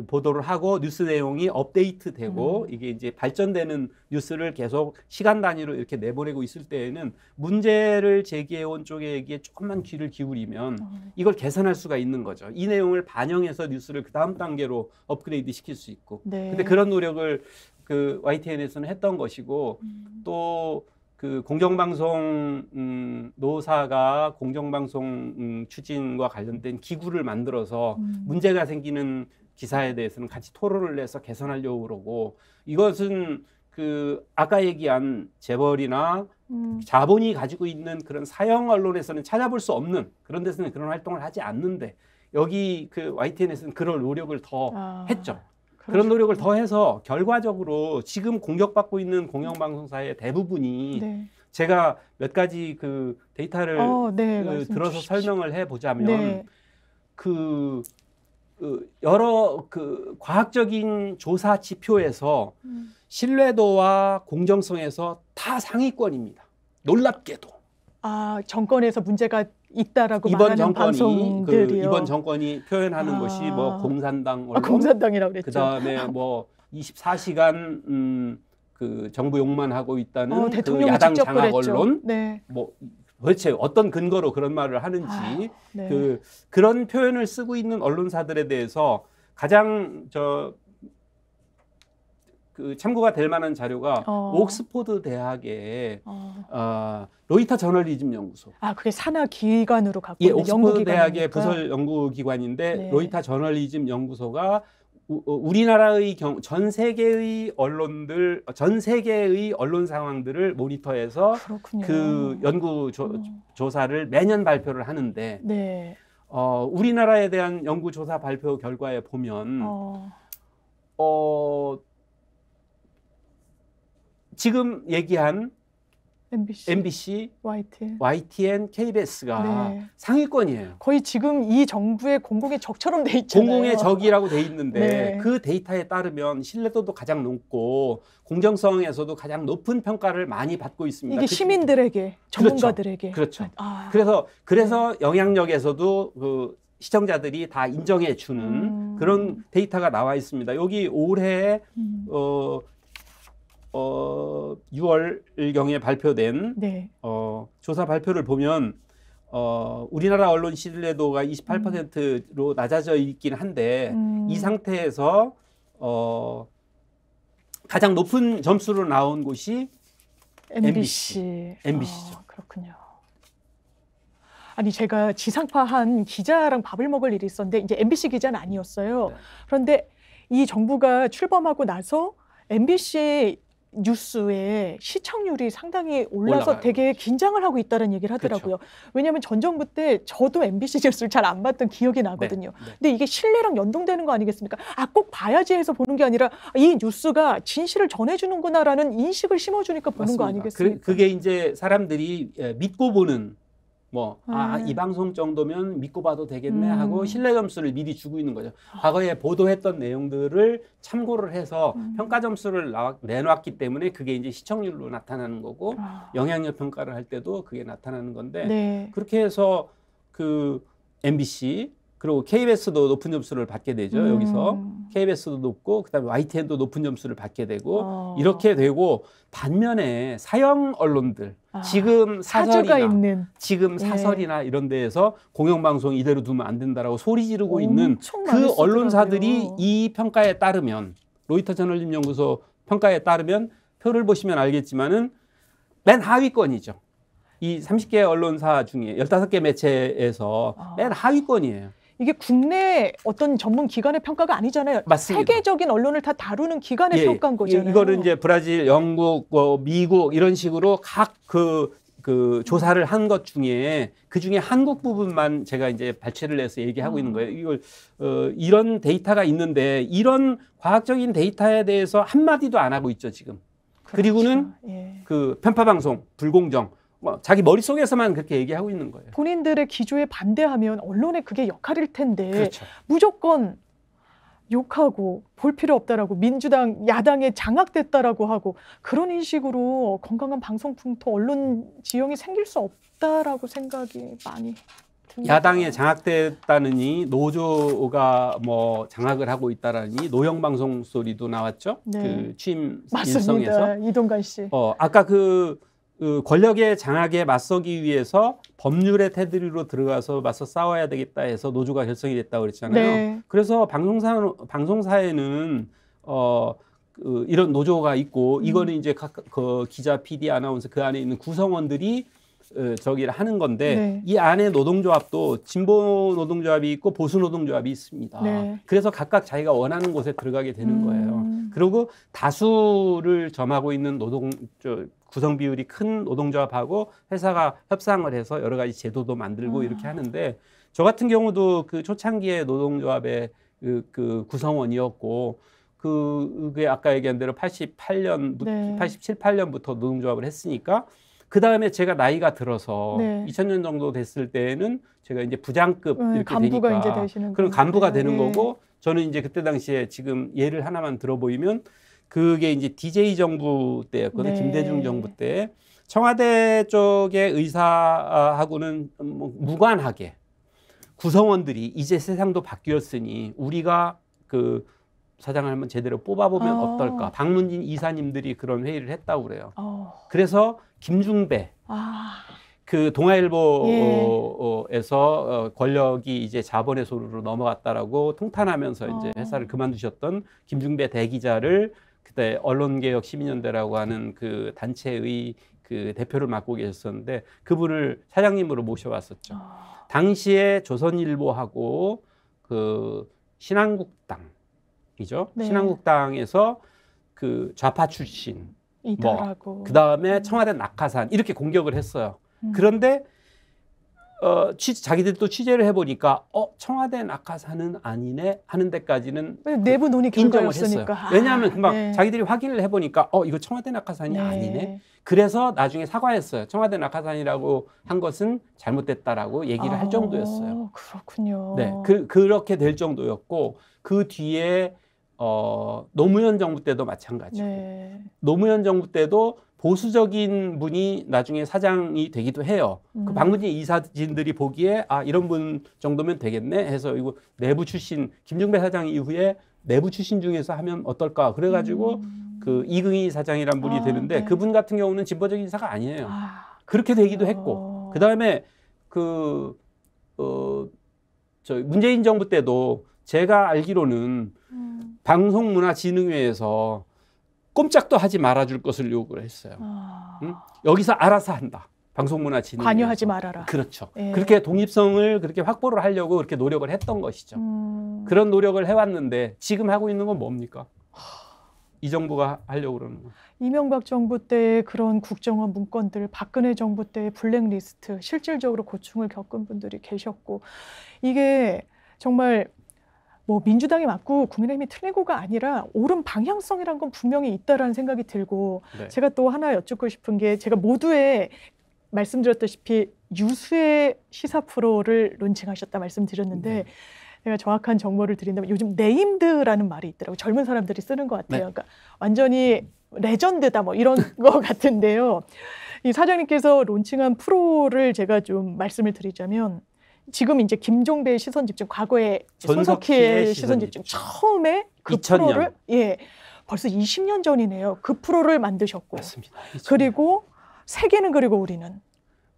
Speaker 2: 보도를 하고 뉴스 내용이 업데이트되고 이게 이제 발전되는 뉴스를 계속 시간 단위로 이렇게 내보내고 있을 때에는 문제를 제기해온 쪽에게 조금만 귀를 기울이면 이걸 개선할 수가 있는 거죠. 이 내용을 반영해서 뉴스를 그 다음 단계로 업그레이드 시킬 수 있고.
Speaker 1: 네.
Speaker 2: 근데 그런 노력을 그 YTN에서는 했던 것이고 또 그 공정방송 노사가 공정방송 추진과 관련된 기구를 만들어서 문제가 생기는 기사에 대해서는 같이 토론을 해서 개선하려고 그러고 이것은 그 아까 얘기한 재벌이나 자본이 가지고 있는 그런 사형 언론에서는 찾아볼 수 없는 그런 데서는 그런 활동을 하지 않는데 여기 그 YTN에서는 그런 노력을 더 했죠. 그런 노력을 더 해서 결과적으로 지금 공격받고 있는 공영방송사의 대부분이
Speaker 1: 네.
Speaker 2: 제가 몇 가지 그 데이터를
Speaker 1: 네,
Speaker 2: 들어서 설명을 해보자면
Speaker 1: 네.
Speaker 2: 여러 그 과학적인 조사 지표에서 신뢰도와 공정성에서 다 상위권입니다. 놀랍게도.
Speaker 1: 정권에서 문제가 있다라고
Speaker 2: 이번
Speaker 1: 말하는
Speaker 2: 정권이
Speaker 1: 방송들이요.
Speaker 2: 이번 정권이 표현하는 것이 뭐 공산당 언론,
Speaker 1: 공산당이라고 그랬죠.
Speaker 2: 그다음에 뭐 24시간 그 정부 욕만 하고 있다는 그
Speaker 1: 대통령이
Speaker 2: 야당
Speaker 1: 직접
Speaker 2: 장악
Speaker 1: 그랬죠.
Speaker 2: 언론,
Speaker 1: 네.
Speaker 2: 뭐 도대체 어떤 근거로 그런 말을 하는지
Speaker 1: 네.
Speaker 2: 그런 표현을 쓰고 있는 언론사들에 대해서 가장 그 참고가 될 만한 자료가 옥스포드 대학의 로이터 저널리즘 연구소.
Speaker 1: 그게 산하 기관으로 갖고
Speaker 2: 예,
Speaker 1: 있는
Speaker 2: 옥스포드
Speaker 1: 연구기관이니까.
Speaker 2: 대학의 부설 연구기관인데
Speaker 1: 네.
Speaker 2: 로이터 저널리즘 연구소가 우리나라의 전 세계의 언론들, 전 세계의 언론 상황들을 모니터해서
Speaker 1: 그렇군요.
Speaker 2: 그 연구 조사를 매년 발표를 하는데
Speaker 1: 네.
Speaker 2: 우리나라에 대한 연구 조사 발표 결과에 보면 지금 얘기한 MBC, YTN, KBS가
Speaker 1: 네.
Speaker 2: 상위권이에요.
Speaker 1: 거의 지금 이 정부의 공공의 적처럼 돼 있잖아요.
Speaker 2: 공공의 적이라고 돼 있는데
Speaker 1: 네.
Speaker 2: 그 데이터에 따르면 신뢰도도 가장 높고 공정성에서도 가장 높은 평가를 많이 받고 있습니다.
Speaker 1: 이게 시민들에게, 전문가들에게.
Speaker 2: 그렇죠. 그래서 영향력에서도 그 시청자들이 다 인정해 주는 그런 데이터가 나와 있습니다. 여기 올해 6월경에 발표된
Speaker 1: 네.
Speaker 2: 조사 발표를 보면 우리나라 언론 신뢰도가 28%로 낮아져 있긴 한데 이 상태에서 가장 높은 점수로 나온 곳이 MBC죠.
Speaker 1: 그렇군요. 아니 제가 지상파한 기자랑 밥을 먹을 일이 있었는데 이제 MBC 기자는 아니었어요.
Speaker 2: 네.
Speaker 1: 그런데 이 정부가 출범하고 나서 MBC 뉴스의 시청률이 상당히 올라서 되게 긴장을 하고 있다는 얘기를 하더라고요.
Speaker 2: 그렇죠.
Speaker 1: 왜냐하면 전 정부 때 저도 MBC 뉴스를 잘 안 봤던 기억이 나거든요.
Speaker 2: 네.
Speaker 1: 근데 이게 신뢰랑 연동되는 거 아니겠습니까? 꼭 봐야지 해서 보는 게 아니라 이 뉴스가 진실을 전해주는구나라는 인식을 심어주니까 보는
Speaker 2: 맞습니다.
Speaker 1: 거 아니겠습니까?
Speaker 2: 그게 이제 사람들이 믿고 보는 이 방송 정도면 믿고 봐도 되겠네 하고 신뢰 점수를 미리 주고 있는 거죠. 과거에 보도했던 내용들을 참고를 해서 평가 점수를 내놨기 때문에 그게 이제 시청률로 나타나는 거고 영향력 평가를 할 때도 그게 나타나는 건데
Speaker 1: 네.
Speaker 2: 그렇게 해서 그 MBC 그리고 KBS도 높은 점수를 받게 되죠. 여기서 KBS도 높고 그다음에 YTN도 높은 점수를 받게 되고 이렇게 되고 반면에 사형 언론들 지금
Speaker 1: 사주가
Speaker 2: 사설이나
Speaker 1: 있는
Speaker 2: 지금
Speaker 1: 예.
Speaker 2: 사설이나 이런 데에서 공영방송 이대로 두면 안 된다라고 소리 지르고 있는
Speaker 1: 엄청 많이
Speaker 2: 그 언론사들이
Speaker 1: 쓰더라고요.
Speaker 2: 이 평가에 따르면 로이터 저널림 연구소 평가에 따르면 표를 보시면 알겠지만은 맨 하위권이죠. 이 30개 언론사 중에 15개 매체에서 맨 하위권이에요.
Speaker 1: 이게 국내 어떤 전문 기관의 평가가 아니잖아요.
Speaker 2: 맞습니다.
Speaker 1: 세계적인 언론을 다 다루는 기관의 평가인 거잖아요.
Speaker 2: 이거는 이제 브라질, 영국, 미국 이런 식으로 각 그 조사를 한 것 중에 그 중에 한국 부분만 제가 이제 발췌를 해서 얘기하고 있는 거예요. 이걸 이런 데이터가 있는데 이런 과학적인 데이터에 대해서 한 마디도 안 하고 있죠 지금.
Speaker 1: 그렇죠.
Speaker 2: 그리고는
Speaker 1: 예.
Speaker 2: 그 편파 방송, 불공정, 자기 머릿속에서만 그렇게 얘기하고 있는 거예요.
Speaker 1: 본인들의 기조에 반대하면 언론의 그게 역할일 텐데
Speaker 2: 그렇죠.
Speaker 1: 무조건 욕하고 볼 필요 없다라고 민주당 야당에 장악됐다라고 하고 그런 인식으로 건강한 방송 풍토 언론 지형이 생길 수 없다라고 생각이 많이 듭니다.
Speaker 2: 야당에 장악됐다느니 노조가 뭐 장악을 하고 있다라니 노영 방송 소리도 나왔죠.
Speaker 1: 네.
Speaker 2: 그 취임
Speaker 1: 맞습니다.
Speaker 2: 일성에서.
Speaker 1: 이동관 씨.
Speaker 2: 아까 그 권력의 장악에 맞서기 위해서 법률의 테두리로 들어가서 맞서 싸워야 되겠다 해서 노조가 결성이 됐다고 그랬잖아요.
Speaker 1: 네.
Speaker 2: 그래서 방송사에는 이런 노조가 있고 이거는 이제 각 그 기자, PD, 아나운서 그 안에 있는 구성원들이 저기를 하는 건데
Speaker 1: 네.
Speaker 2: 이 안에 노동조합도 진보 노동조합이 있고 보수 노동조합이 있습니다.
Speaker 1: 네.
Speaker 2: 그래서 각각 자기가 원하는 곳에 들어가게 되는 거예요. 그리고 다수를 점하고 있는 구성 비율이 큰 노동조합하고 회사가 협상을 해서 여러 가지 제도도 만들고 이렇게 하는데 저 같은 경우도 그 초창기에 노동조합의 그 구성원이었고 그게 아까 얘기한 대로 88년,
Speaker 1: 네.
Speaker 2: 87, 8년부터 노동조합을 했으니까 그 다음에 제가 나이가 들어서
Speaker 1: 네.
Speaker 2: 2000년 정도 됐을 때에는 제가 이제 부장급 이렇게
Speaker 1: 간부가
Speaker 2: 되니까
Speaker 1: 이제 되시는
Speaker 2: 그럼
Speaker 1: 거예요.
Speaker 2: 간부가 되는
Speaker 1: 네.
Speaker 2: 거고 저는 이제 그때 당시에 지금 예를 하나만 들어보이면 그게 이제 DJ 정부 때였거든요.
Speaker 1: 네.
Speaker 2: 김대중 정부 때 청와대 쪽의 의사하고는 뭐 무관하게 구성원들이 이제 세상도 바뀌었으니 우리가 그 사장을 한번 제대로 뽑아보면 어떨까. 박문진 이사님들이 그런 회의를 했다고 그래요. 그래서 김중배 그 동아일보에서 권력이 이제 자본의 손으로 넘어갔다라고 통탄하면서 이제 회사를 그만두셨던 김중배 대기자를 그때 언론개혁 12년대라고 하는 그 단체의 그 대표를 맡고 계셨었는데 그분을 사장님으로 모셔왔었죠. 당시에 조선일보하고 그 신한국당이죠.
Speaker 1: 네.
Speaker 2: 신한국당에서 그 좌파 출신
Speaker 1: 이다라고.
Speaker 2: 그 다음에 청와대 낙하산 이렇게 공격을 했어요. 그런데 자기들도 취재를 해보니까 청와대 낙하산은 아니네 하는 데까지는
Speaker 1: 내부 논의
Speaker 2: 인정을 했어요.
Speaker 1: 결과였으니까.
Speaker 2: 왜냐하면 금방
Speaker 1: 네.
Speaker 2: 자기들이 확인을 해보니까 이거 청와대 낙하산이
Speaker 1: 네.
Speaker 2: 아니네. 그래서 나중에 사과했어요. 청와대 낙하산이라고 한 것은 잘못됐다라고 얘기를 할 정도였어요.
Speaker 1: 그렇군요.
Speaker 2: 네, 그렇게 될 정도였고 그 뒤에 노무현 정부 때도 마찬가지고
Speaker 1: 네.
Speaker 2: 노무현 정부 때도 보수적인 분이 나중에 사장이 되기도 해요. 그 박문진 이사진들이 보기에 이런 분 정도면 되겠네 해서 이거 내부 출신 김중배 사장 이후에 내부 출신 중에서 하면 어떨까 그래가지고 그 이긍희 사장이란 분이 되는데
Speaker 1: 네.
Speaker 2: 그분 같은 경우는 진보적인 이사가 아니에요. 그렇게 되기도 했고 그 다음에 저 문재인 정부 때도 제가 알기로는 방송문화진흥회에서 꼼짝도 하지 말아줄 것을 요구를 했어요. 여기서 알아서 한다. 방송문화진흥회
Speaker 1: 관여하지 말아라.
Speaker 2: 그렇죠.
Speaker 1: 예.
Speaker 2: 그렇게 독립성을 그렇게 확보를 하려고 그렇게 노력을 했던 것이죠. 그런 노력을 해왔는데 지금 하고 있는 건 뭡니까? 이 정부가 하려고 그러는 거.
Speaker 1: 이명박 정부 때의 그런 국정원 문건들, 박근혜 정부 때의 블랙리스트, 실질적으로 고충을 겪은 분들이 계셨고 이게 정말 뭐 민주당이 맞고 국민의힘이 틀리고가 아니라 옳은 방향성이란 건 분명히 있다라는 생각이 들고
Speaker 2: 네.
Speaker 1: 제가 또 하나 여쭙고 싶은 게 제가 모두의 말씀드렸다시피 유수의 시사 프로를 론칭하셨다 말씀드렸는데 제가 정확한 정보를 드린다면 요즘 네임드라는 말이 있더라고요. 젊은 사람들이 쓰는 것 같아요.
Speaker 2: 네.
Speaker 1: 그러니까 완전히 레전드다 뭐 이런 거 같은데요. 이 사장님께서 론칭한 프로를 제가 좀 말씀을 드리자면 지금 이제 김종배의 시선집중, 과거에 손석희의 시선집중 처음에 그
Speaker 2: 2000년.
Speaker 1: 프로를 벌써 20년 전이네요. 그 프로를 만드셨고
Speaker 2: 맞습니다.
Speaker 1: 그리고 세계는 그리고 우리는.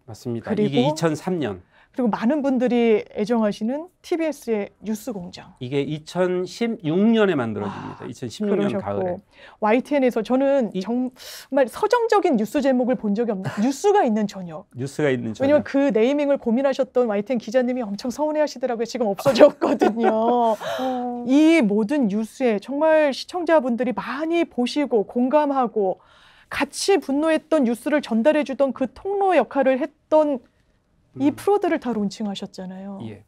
Speaker 2: 맞습니다.
Speaker 1: 그리고
Speaker 2: 이게 2003년.
Speaker 1: 그리고 많은 분들이 애정하시는 TBS의 뉴스공장.
Speaker 2: 이게 2016년에 만들어집니다. 2016년 가을에.
Speaker 1: YTN에서 저는 정말 서정적인 뉴스 제목을 본 적이 없는 뉴스가 있는 저녁.
Speaker 2: 뉴스가 있는 저녁.
Speaker 1: 왜냐면 그 네이밍을 고민하셨던 YTN 기자님이 엄청 서운해하시더라고요. 지금 없어졌거든요. 이 모든 뉴스에 정말 시청자분들이 많이 보시고 공감하고 같이 분노했던 뉴스를 전달해주던 그 통로 역할을 했던 이 프로들을 다 론칭하셨잖아요.
Speaker 2: 예.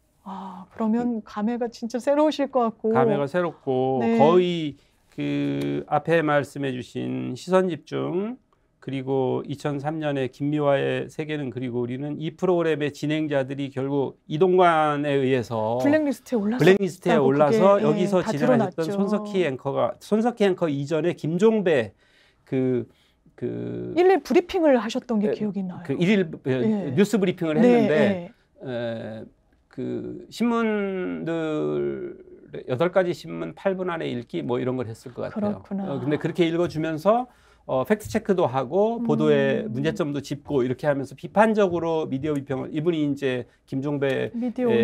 Speaker 1: 그러면 감회가 진짜 새로우실 것 같고.
Speaker 2: 감회가 새롭고
Speaker 1: 네.
Speaker 2: 거의 그 앞에 말씀해주신 시선집중 그리고 2003년에 김미화의 세계는 그리고 우리는 이 프로그램의 진행자들이 결국 이동관에 의해서 블랙리스트에 올라서
Speaker 1: 그게,
Speaker 2: 여기서 진행했던
Speaker 1: 드러났죠.
Speaker 2: 손석희 앵커 이전에 김종배
Speaker 1: 일일 브리핑을 하셨던 게 기억이 나요.
Speaker 2: 그 일일 뉴스 브리핑을 했는데 그 신문들 8가지 신문 8분 안에 읽기 뭐 이런 걸 했을 것 같아요.
Speaker 1: 그렇구나.
Speaker 2: 근데 그렇게 읽어주면서 팩트 체크도 하고 보도의 문제점도 짚고 이렇게 하면서 비판적으로 미디어 비평을 이분이 이제 김종배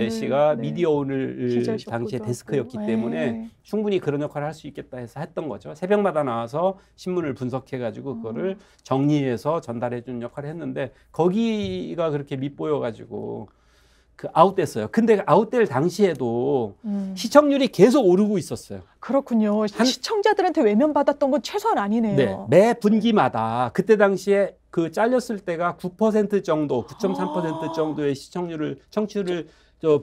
Speaker 2: 씨가 미디어 오늘 당시에 데스크였기 때문에 충분히 그런 역할을 할 수 있겠다 해서 했던 거죠. 새벽마다 나와서 신문을 분석해가지고 그거를 정리해서 전달해주는 역할을 했는데 거기가 그렇게 밉보여가지고 그 아웃됐어요. 근데 아웃될 당시에도 시청률이 계속 오르고 있었어요.
Speaker 1: 그렇군요. 시청자들한테 외면받았던 건 최소한 아니네요.
Speaker 2: 네, 매 분기마다 그때 당시에 그 잘렸을 때가 9% 정도, 9.3% 정도의 청취율을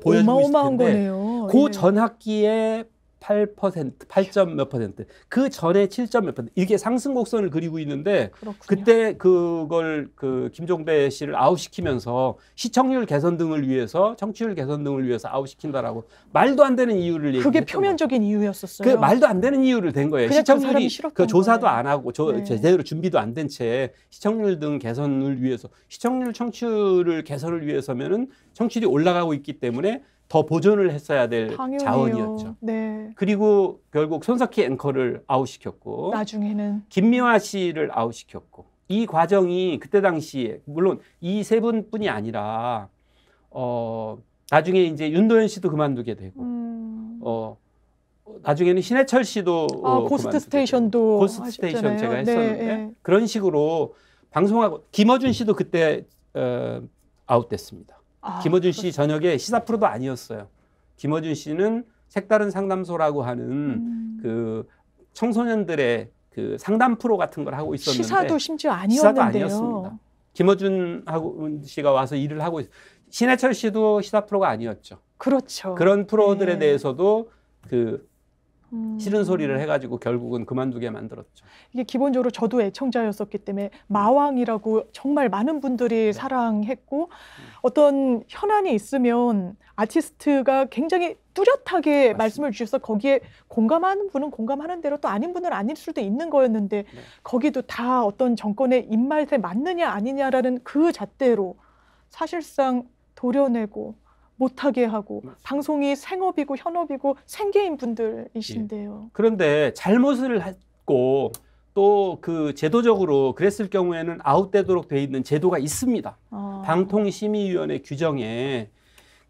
Speaker 2: 보여주고 있을 텐데 그 전 학기에 8점 몇 퍼센트, 그 전에 7점 몇 퍼센트 이게 상승 곡선을 그리고 있는데 그렇군요. 그때 그걸 그 김종배 씨를 아웃시키면서 시청률 개선 등을 위해서 청취율 개선 등을 위해서 아웃시킨다라고 말도 안 되는 이유를 얘기했던
Speaker 1: 그게 표면적인 이유였었어요.
Speaker 2: 그 말도 안 되는 이유를 된 거예요. 시청률이 그 조사도
Speaker 1: 거예요.
Speaker 2: 안 하고 제대로 준비도 안 된 채 시청률 등 개선을 위해서 시청률 청취율을 개선을 위해서면은 청취율이 올라가고 있기 때문에 더 보존을 했어야 될
Speaker 1: 당연히요.
Speaker 2: 자원이었죠.
Speaker 1: 네.
Speaker 2: 그리고 결국 손석희 앵커를 아웃시켰고
Speaker 1: 나중에는
Speaker 2: 김미화 씨를 아웃시켰고 이 과정이 그때 당시에 물론 이 세 분뿐이 아니라 나중에 이제 윤도현 씨도 그만두게 되고 나중에는 신해철 씨도
Speaker 1: 고스트 스테이션도
Speaker 2: 고스트 스테이션 제가 했었는데
Speaker 1: 네.
Speaker 2: 그런 식으로 방송하고 김어준 씨도 그때 아웃됐습니다. 김어준 씨 저녁에 시사 프로도 아니었어요. 김어준 씨는 색다른 상담소라고 하는 그 청소년들의 그 상담 프로 같은 걸 하고 있었는데
Speaker 1: 시사도 심지어
Speaker 2: 시사도
Speaker 1: 아니었는데요.
Speaker 2: 아니었습니다. 김어준 씨가 와서 일을 하고 신해철 씨도 시사 프로가 아니었죠.
Speaker 1: 그렇죠.
Speaker 2: 그런 프로들에 대해서도 그 싫은 소리를 해가지고 결국은 그만두게 만들었죠.
Speaker 1: 이게 기본적으로 저도 애청자였었기 때문에 마왕이라고 정말 많은 분들이 사랑했고 어떤 현안이 있으면 아티스트가 굉장히 뚜렷하게 맞습니다. 말씀을 주셔서 거기에 공감하는 분은 공감하는 대로 또 아닌 분은 아닐 수도 있는 거였는데 거기도 다 어떤 정권의 입맛에 맞느냐 아니냐라는 그 잣대로 사실상 도려내고 못하게 하고 방송이 생업이고 현업이고 생계인 분들이신데요.
Speaker 2: 그런데 잘못을 했고 또 그 제도적으로 그랬을 경우에는 아웃되도록 돼 있는 제도가 있습니다. 방통심의위원회 규정에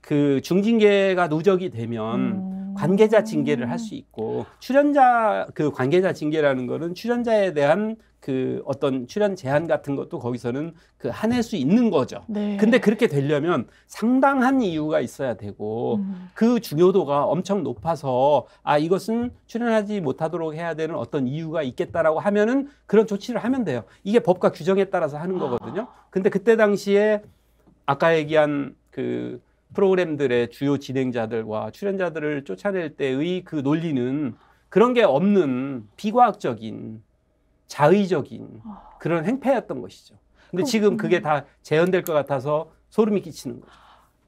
Speaker 2: 그 중징계가 누적이 되면 관계자 징계를 할 수 있고 출연자 그 관계자 징계라는 거는 출연자에 대한 그 어떤 출연 제한 같은 것도 거기서는 그 한할 수 있는 거죠.
Speaker 1: 네.
Speaker 2: 근데 그렇게 되려면 상당한 이유가 있어야 되고 그 중요도가 엄청 높아서 이것은 출연하지 못하도록 해야 되는 어떤 이유가 있겠다라고 하면은 그런 조치를 하면 돼요. 이게 법과 규정에 따라서 하는 거거든요. 근데 그때 당시에 아까 얘기한 그 프로그램들의 주요 진행자들과 출연자들을 쫓아낼 때의 그 논리는 그런 게 없는 비과학적인 자의적인 그런 행패였던 것이죠. 근데 지금 그게 다 재현될 것 같아서 소름이 끼치는 거죠.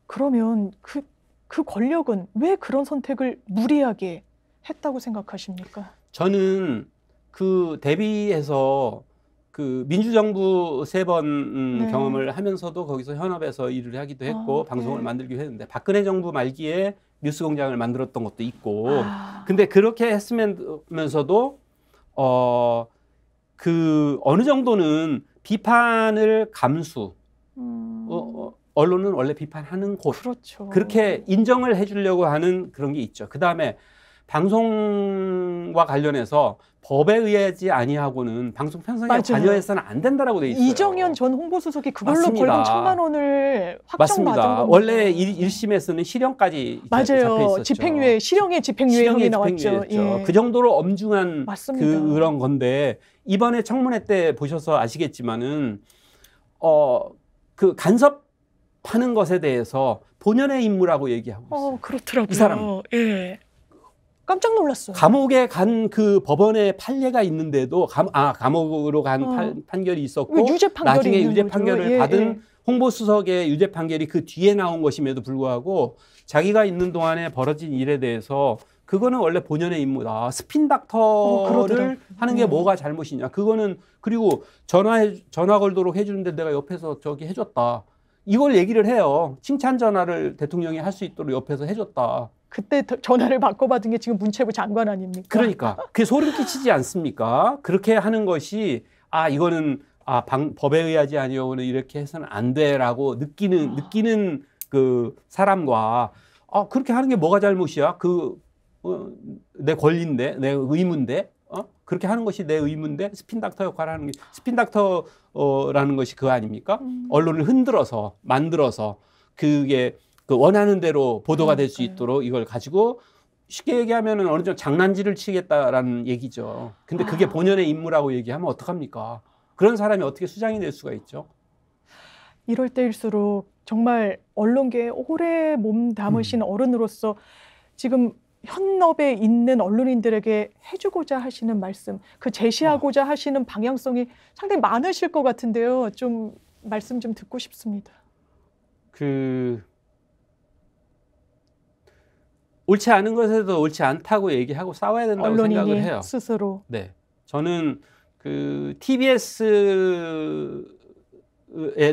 Speaker 1: 그러면 그 권력은 왜 그런 선택을 무리하게 했다고 생각하십니까?
Speaker 2: 저는 그 대비해서 그 민주정부 3번 경험을 하면서도 거기서 현업에서 일을 하기도 했고 방송을 만들기도 했는데 박근혜 정부 말기에 뉴스공장을 만들었던 것도 있고 근데 그렇게 했으면서도 그 어느 정도는 비판을 감수.
Speaker 1: 음.
Speaker 2: 언론은 원래 비판하는 곳.
Speaker 1: 그렇죠.
Speaker 2: 그렇게 인정을 해주려고 하는 그런 게 있죠. 그 다음에 방송과 관련해서 법에 의하지 아니하고는 방송 편성에
Speaker 1: 맞아요.
Speaker 2: 관여해서는 안 된다라고 돼 있어요.
Speaker 1: 이정현 전 홍보수석이 그걸로
Speaker 2: 맞습니다.
Speaker 1: 벌금 1,000만 원을 확정받은
Speaker 2: 맞습니다.
Speaker 1: 겁니다.
Speaker 2: 원래 1심에서는 실형까지 잡혀
Speaker 1: 맞아요.
Speaker 2: 있었죠.
Speaker 1: 집행유예, 실형의 집행유예형이 나왔죠.
Speaker 2: 집행유예였죠.
Speaker 1: 예.
Speaker 2: 그 정도로 엄중한
Speaker 1: 맞습니다.
Speaker 2: 그런 건데 이번에 청문회 때 보셔서 아시겠지만은 그 간섭하는 것에 대해서 본연의 임무라고 얘기하고 있어요.
Speaker 1: 그렇더라고요.
Speaker 2: 이 사람.
Speaker 1: 예. 깜짝 놀랐어요.
Speaker 2: 감옥에 간 그 법원의 판례가 있는데도 감옥으로 간 판결이 있었고
Speaker 1: 유죄 판결이
Speaker 2: 나중에
Speaker 1: 있는
Speaker 2: 유죄
Speaker 1: 거죠.
Speaker 2: 판결을
Speaker 1: 예,
Speaker 2: 받은
Speaker 1: 예.
Speaker 2: 홍보수석의 유죄 판결이 그 뒤에 나온 것임에도 불구하고 자기가 있는 동안에 벌어진 일에 대해서 그거는 원래 본연의 임무다. 스핀 닥터를
Speaker 1: 그러더라고요.
Speaker 2: 하는 게 뭐가 잘못이냐. 그거는 그리고 전화 걸도록 해주는데 내가 옆에서 저기 해줬다. 이걸 얘기를 해요. 칭찬 전화를 대통령이 할 수 있도록 옆에서 해줬다.
Speaker 1: 그때 전화를 바꿔받은 게 지금 문체부 장관 아닙니까?
Speaker 2: 그러니까 그게 소름 끼치지 않습니까? 그렇게 하는 것이 이거는 법에 의하지 아니오는 이렇게 해서는 안 돼라고 느끼는 그 사람과 그렇게 하는 게 뭐가 잘못이야? 내 권리인데 내 의무인데 그렇게 하는 것이 내 의무인데 스핀 닥터 역할을 하는 게 스핀 닥터라는 것이 그거 아닙니까? 언론을 흔들어서 만들어서 그게 그 원하는 대로 보도가 될 수 있도록 이걸 가지고 쉽게 얘기하면은 어느 정도 장난질을 치겠다라는 얘기죠. 근데 그게 본연의 임무라고 얘기하면 어떡합니까? 그런 사람이 어떻게 수장이 될 수가 있죠?
Speaker 1: 이럴 때일수록 정말 언론계에 오래 몸 담으신 어른으로서 지금 현업에 있는 언론인들에게 해주고자 하시는 말씀, 그 제시하고자 하시는 방향성이 상당히 많으실 것 같은데요. 좀 말씀 좀 듣고 싶습니다.
Speaker 2: 옳지 않은 것에도 옳지 않다고 얘기하고 싸워야 된다고 생각을 해요.
Speaker 1: 스스로.
Speaker 2: 네, 저는 그 TBS에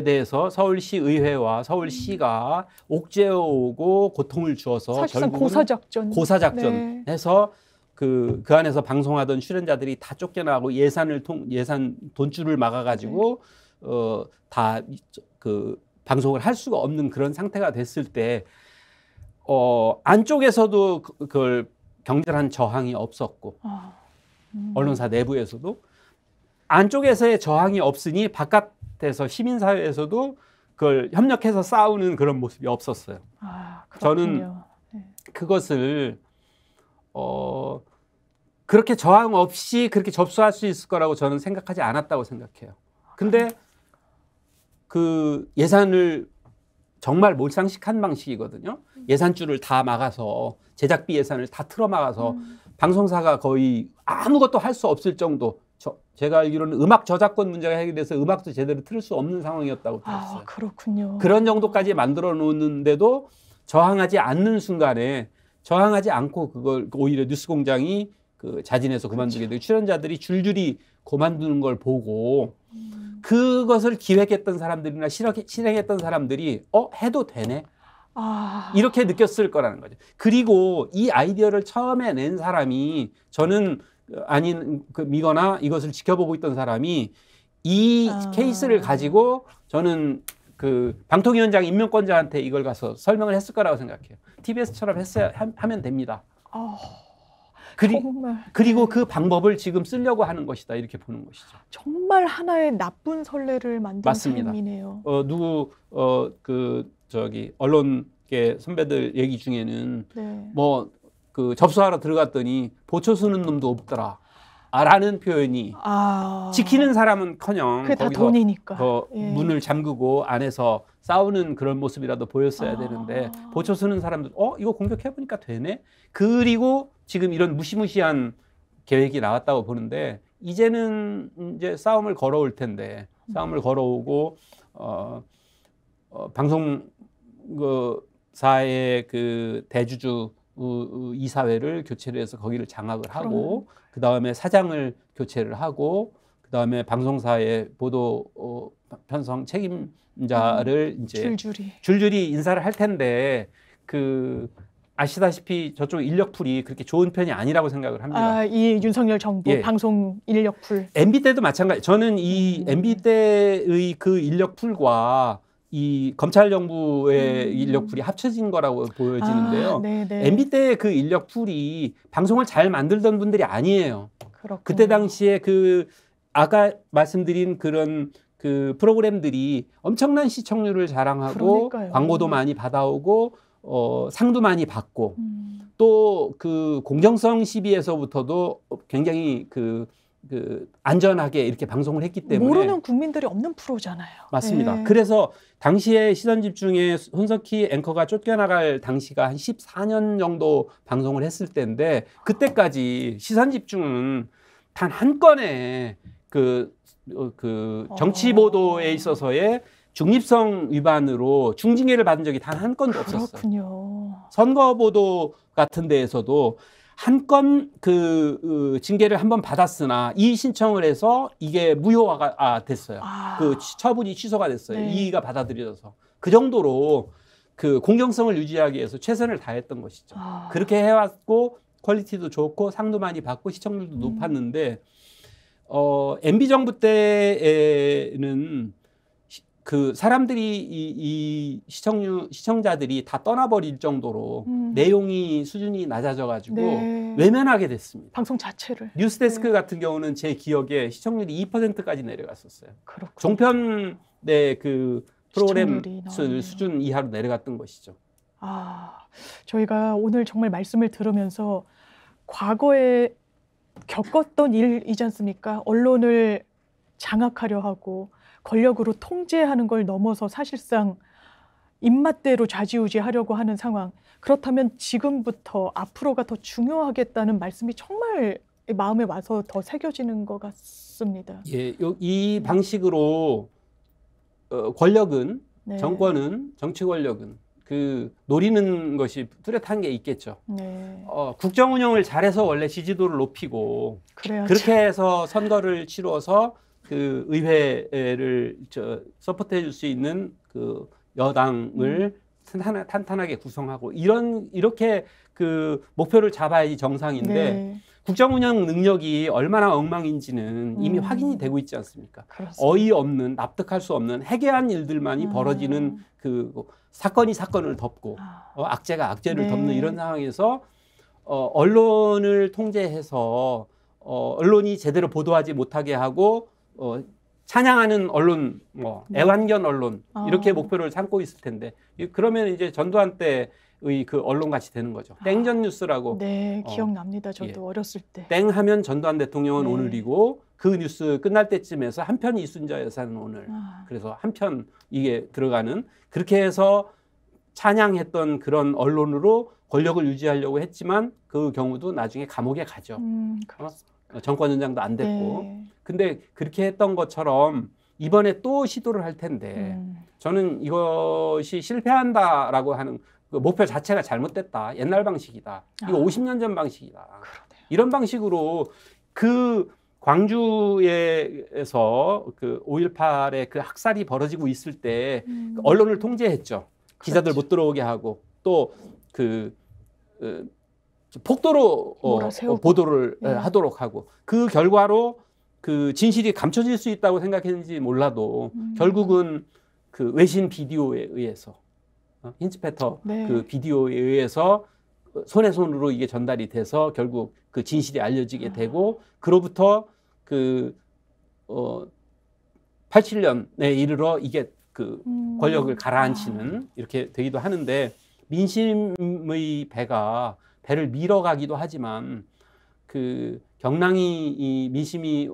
Speaker 2: 대해서 서울시 의회와 서울시가 옥죄어오고 고통을 주어서
Speaker 1: 사실상
Speaker 2: 결국은 고사작전 해서 그 안에서 방송하던 출연자들이 다 쫓겨나고 예산 돈줄을 막아가지고 다 그 방송을 할 수가 없는 그런 상태가 됐을 때. 안쪽에서도 그걸 경제란 저항이 없었고 언론사 내부에서도 안쪽에서의 저항이 없으니 바깥에서 시민사회에서도 그걸 협력해서 싸우는 그런 모습이 없었어요. 저는 그것을 그렇게 저항 없이 그렇게 접수할 수 있을 거라고 저는 생각하지 않았다고 생각해요. 근데 그 예산을 정말 몰상식한 방식이거든요. 예산줄을 다 막아서 제작비 예산을 다 틀어막아서 방송사가 거의 아무것도 할 수 없을 정도. 제가 알기로는 음악 저작권 문제가 해결돼서 음악도 제대로 틀을 수 없는 상황이었다고 들었어요.
Speaker 1: 그렇군요.
Speaker 2: 그런 정도까지 만들어 놓는데도 저항하지 않는 순간에 저항하지 않고 그걸 오히려 뉴스공장이 그 자진해서 그만두게 되고 출연자들이 줄줄이 그만두는 걸 보고 그것을 기획했던 사람들이나 실행했던 사람들이 해도 되네 이렇게 느꼈을 거라는 거죠. 그리고 이 아이디어를 처음에 낸 사람이 저는 미거나 이것을 지켜보고 있던 사람이 이 케이스를 가지고 저는 그 방통위원장 임명권자한테 이걸 가서 설명을 했을 거라고 생각해요. TBS처럼 하면 됩니다. 그리고 그 방법을 지금 쓰려고 하는 것이다 이렇게 보는 것이죠.
Speaker 1: 정말 하나의 나쁜 선례를 만든 셈이네요.
Speaker 2: 언론계 선배들 얘기 중에는 그 접수하러 들어갔더니 보초 쓰는 놈도 없더라. 라는 표현이 지키는 사람은커녕
Speaker 1: 그게 다 돈이니까
Speaker 2: 문을 잠그고 안에서 싸우는 그런 모습이라도 보였어야 되는데 보초 쓰는 사람들 이거 공격해보니까 되네. 그리고 지금 이런 무시무시한 계획이 나왔다고 보는데 이제는 이제 싸움을 걸어올 텐데 싸움을 걸어오고 방송사의 그 대주주 이사회를 교체를 해서 거기를 장악을 하고 그 다음에 사장을 교체를 하고 그 다음에 방송사의 보도 편성 책임자를 이제 줄줄이 인사를 할 텐데 아시다시피 저쪽 인력풀이 그렇게 좋은 편이 아니라고 생각을 합니다.
Speaker 1: 이 윤석열 정부
Speaker 2: 예.
Speaker 1: 방송 인력풀.
Speaker 2: MB 때도 마찬가지. 저는 이 MB 때의 그 인력풀과 이 검찰 정부의 인력풀이 합쳐진 거라고 보여지는데요.
Speaker 1: 네네.
Speaker 2: MB 때의 그 인력풀이 방송을 잘 만들던 분들이 아니에요.
Speaker 1: 그렇군요.
Speaker 2: 그때 당시에 그 아까 말씀드린 그런 그 프로그램들이 엄청난 시청률을 자랑하고
Speaker 1: 그러니까요.
Speaker 2: 광고도 많이 받아오고 상도 많이 받고 또 그 공정성 시비에서부터도 굉장히 그 안전하게 이렇게 방송을 했기 때문에
Speaker 1: 모르는 국민들이 없는 프로잖아요.
Speaker 2: 맞습니다.
Speaker 1: 네.
Speaker 2: 그래서 당시에 시선집중에 손석희 앵커가 쫓겨나갈 당시가 한 14년 정도 방송을 했을 때인데 그때까지 시선집중은 단 한 건의 그 정치 보도에 있어서의 중립성 위반으로 중징계를 받은 적이 단 한 건도 없었어요.
Speaker 1: 그렇군요.
Speaker 2: 선거 보도 같은 데에서도 한 건 징계를 한 번 받았으나 이의 신청을 해서 이게 무효화가 됐어요. 그 처분이 취소가 됐어요.
Speaker 1: 네.
Speaker 2: 이의가 받아들여져서 그 정도로 그 공정성을 유지하기 위해서 최선을 다했던 것이죠. 그렇게 해왔고 퀄리티도 좋고 상도 많이 받고 시청률도 높았는데 MB 정부 때에는 그 사람들이 이 시청자들이 다 떠나버릴 정도로 내용이 수준이 낮아져가지고
Speaker 1: 네.
Speaker 2: 외면하게 됐습니다.
Speaker 1: 방송 자체를.
Speaker 2: 뉴스데스크 같은 경우는 제 기억에 시청률이 2%까지 내려갔었어요.
Speaker 1: 그렇군요.
Speaker 2: 종편의 그 프로그램
Speaker 1: 시청률이 나오네요.
Speaker 2: 수준 이하로 내려갔던 것이죠.
Speaker 1: 저희가 오늘 정말 말씀을 들으면서 과거에 겪었던 일이지 않습니까? 언론을 장악하려 하고 권력으로 통제하는 걸 넘어서 사실상 입맛대로 좌지우지하려고 하는 상황. 그렇다면 지금부터 앞으로가 더 중요하겠다는 말씀이 정말 마음에 와서 더 새겨지는 것 같습니다.
Speaker 2: 예, 이 방식으로 권력은
Speaker 1: 네.
Speaker 2: 정권은 정치 권력은 그 노리는 것이 뚜렷한 게 있겠죠.
Speaker 1: 네.
Speaker 2: 국정 운영을 잘해서 원래 지지도를 높이고
Speaker 1: 그래야죠.
Speaker 2: 그렇게 해서 선거를 치러서 그 의회를 서포트해 줄 수 있는 그 여당을 탄탄하게 구성하고 이렇게 그 목표를 잡아야지 정상인데
Speaker 1: 네.
Speaker 2: 국정 운영 능력이 얼마나 엉망인지는 이미 확인이 되고 있지 않습니까?
Speaker 1: 그렇습니다.
Speaker 2: 어이없는 납득할 수 없는 해괴한 일들만이 벌어지는 그 사건이 사건을 덮고 악재가 악재를
Speaker 1: 네.
Speaker 2: 덮는 이런 상황에서 언론을 통제해서 언론이 제대로 보도하지 못하게 하고 찬양하는 언론, 애완견 언론 이렇게 목표를 삼고 있을 텐데 그러면 이제 전두환 때의 그 언론 같이 되는 거죠. 땡전 뉴스라고.
Speaker 1: 네, 기억납니다. 저도
Speaker 2: 예.
Speaker 1: 어렸을 때.
Speaker 2: 땡 하면 전두환 대통령은
Speaker 1: 네.
Speaker 2: 오늘이고 그 뉴스 끝날 때쯤에서 한편 이순자 여사는 오늘. 그래서 한편 이게 들어가는 그렇게 해서 찬양했던 그런 언론으로 권력을 유지하려고 했지만 그 경우도 나중에 감옥에 가죠. 정권 연장도 안 됐고.
Speaker 1: 네.
Speaker 2: 근데 그렇게 했던 것처럼 이번에 또 시도를 할 텐데 저는 이것이 실패한다라고 하는 그 목표 자체가 잘못됐다. 옛날 방식이다. 이거 50년 전 방식이다.
Speaker 1: 그러네요.
Speaker 2: 이런 방식으로 그 광주에서 그 5.18의 그 학살이 벌어지고 있을 때 언론을 통제했죠. 기자들
Speaker 1: 그렇죠.
Speaker 2: 못 들어오게 하고 또 폭도로
Speaker 1: 몰아세우고.
Speaker 2: 보도를
Speaker 1: 네.
Speaker 2: 하도록 하고 그 결과로 그 진실이 감춰질 수 있다고 생각했는지 몰라도 결국은 그 외신 비디오에 의해서 힌츠페터
Speaker 1: 네.
Speaker 2: 그 비디오에 의해서 손에 손으로 이게 전달이 돼서 결국 그 진실이 알려지게 되고 그로부터 그 87년에 이르러 이게 그 권력을 가라앉히는 이렇게 되기도 하는데 민심의 배를 밀어가기도 하지만 그 경랑이 이 민심이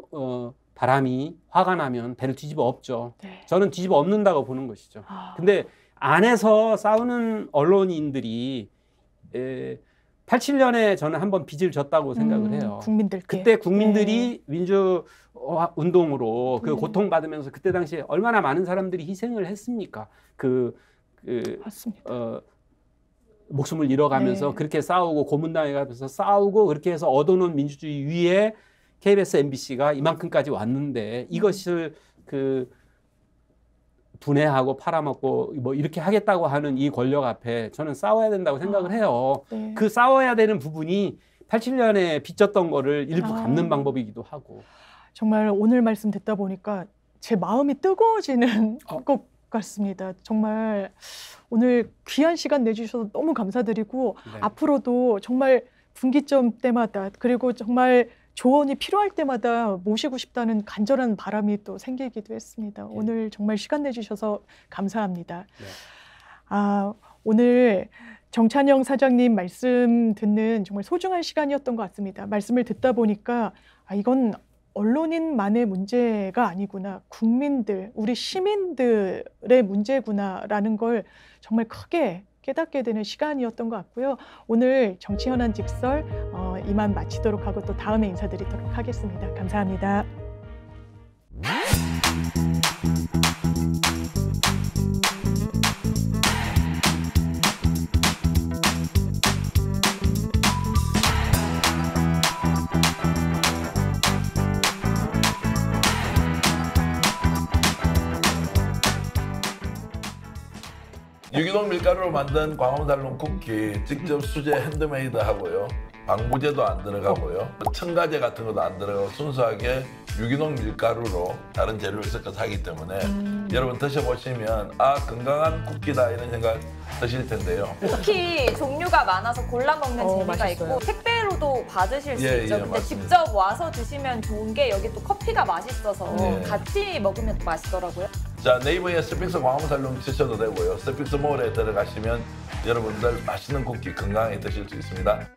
Speaker 2: 바람이 화가 나면 배를 뒤집어 엎죠.
Speaker 1: 네.
Speaker 2: 저는 뒤집어 엎는다고 보는 것이죠. 근데 안에서 싸우는 언론인들이 87년에 저는 한번 빚을 졌다고 생각을 해요.
Speaker 1: 국민들께.
Speaker 2: 그때 국민들이 민주 운동으로 그
Speaker 1: 네.
Speaker 2: 고통받으면서 그때 당시에 얼마나 많은 사람들이 희생을 했습니까?
Speaker 1: 맞습니다.
Speaker 2: 목숨을 잃어가면서
Speaker 1: 네.
Speaker 2: 그렇게 싸우고 고문당해 가면서 싸우고 그렇게 해서 얻어놓은 민주주의 위에 KBS, MBC가 이만큼까지 왔는데 이것을 분해하고 팔아먹고 뭐 이렇게 하겠다고 하는 이 권력 앞에 저는 싸워야 된다고 생각을 해요.
Speaker 1: 네.
Speaker 2: 그 싸워야 되는 부분이 87년에 빚졌던 거를 일부
Speaker 1: 아.
Speaker 2: 갚는 방법이기도 하고.
Speaker 1: 정말 오늘 말씀 듣다 보니까 제 마음이 뜨거워지는 것 같습니다. 정말 오늘 귀한 시간 내주셔서 너무 감사드리고
Speaker 2: 네.
Speaker 1: 앞으로도 정말 분기점 때마다 그리고 정말 조언이 필요할 때마다 모시고 싶다는 간절한 바람이 또 생기기도 했습니다. 오늘 정말 시간 내주셔서 감사합니다.
Speaker 2: 네.
Speaker 1: 오늘 정찬영 사장님 말씀 듣는 정말 소중한 시간이었던 것 같습니다. 말씀을 듣다 보니까 이건 언론인만의 문제가 아니구나. 국민들, 우리 시민들의 문제구나라는 걸 정말 크게 깨닫게 되는 시간이었던 것 같고요. 오늘 정치현안 직설 이만 마치도록 하고 또 다음에 인사드리도록 하겠습니다. 감사합니다.
Speaker 3: 유기농 밀가루로 만든 광화문달롱 쿠키 직접 수제 핸드메이드 하고요. 방부제도 안 들어가고요. 첨가제 같은 것도 안 들어가고 순수하게 유기농 밀가루로 다른 재료를 섞어서 하기 때문에 여러분 드셔보시면 건강한 쿠키다 이런 생각 드실 텐데요.
Speaker 4: 쿠키 종류가 많아서 골라 먹는 재미가
Speaker 1: 맛있어요.
Speaker 4: 있고 택배로도 받으실 수
Speaker 3: 예,
Speaker 4: 있죠.
Speaker 3: 예,
Speaker 4: 근데
Speaker 3: 맞습니다.
Speaker 4: 직접 와서 드시면 좋은 게 여기 또 커피가 맛있어서
Speaker 3: 예.
Speaker 4: 같이 먹으면 또 맛있더라고요.
Speaker 3: 자, 네이버에 스픽스 광화문달롱 치셔도 되고요. 스픽스 몰에 들어가시면 여러분들 맛있는 쿠키 건강하게 드실 수 있습니다.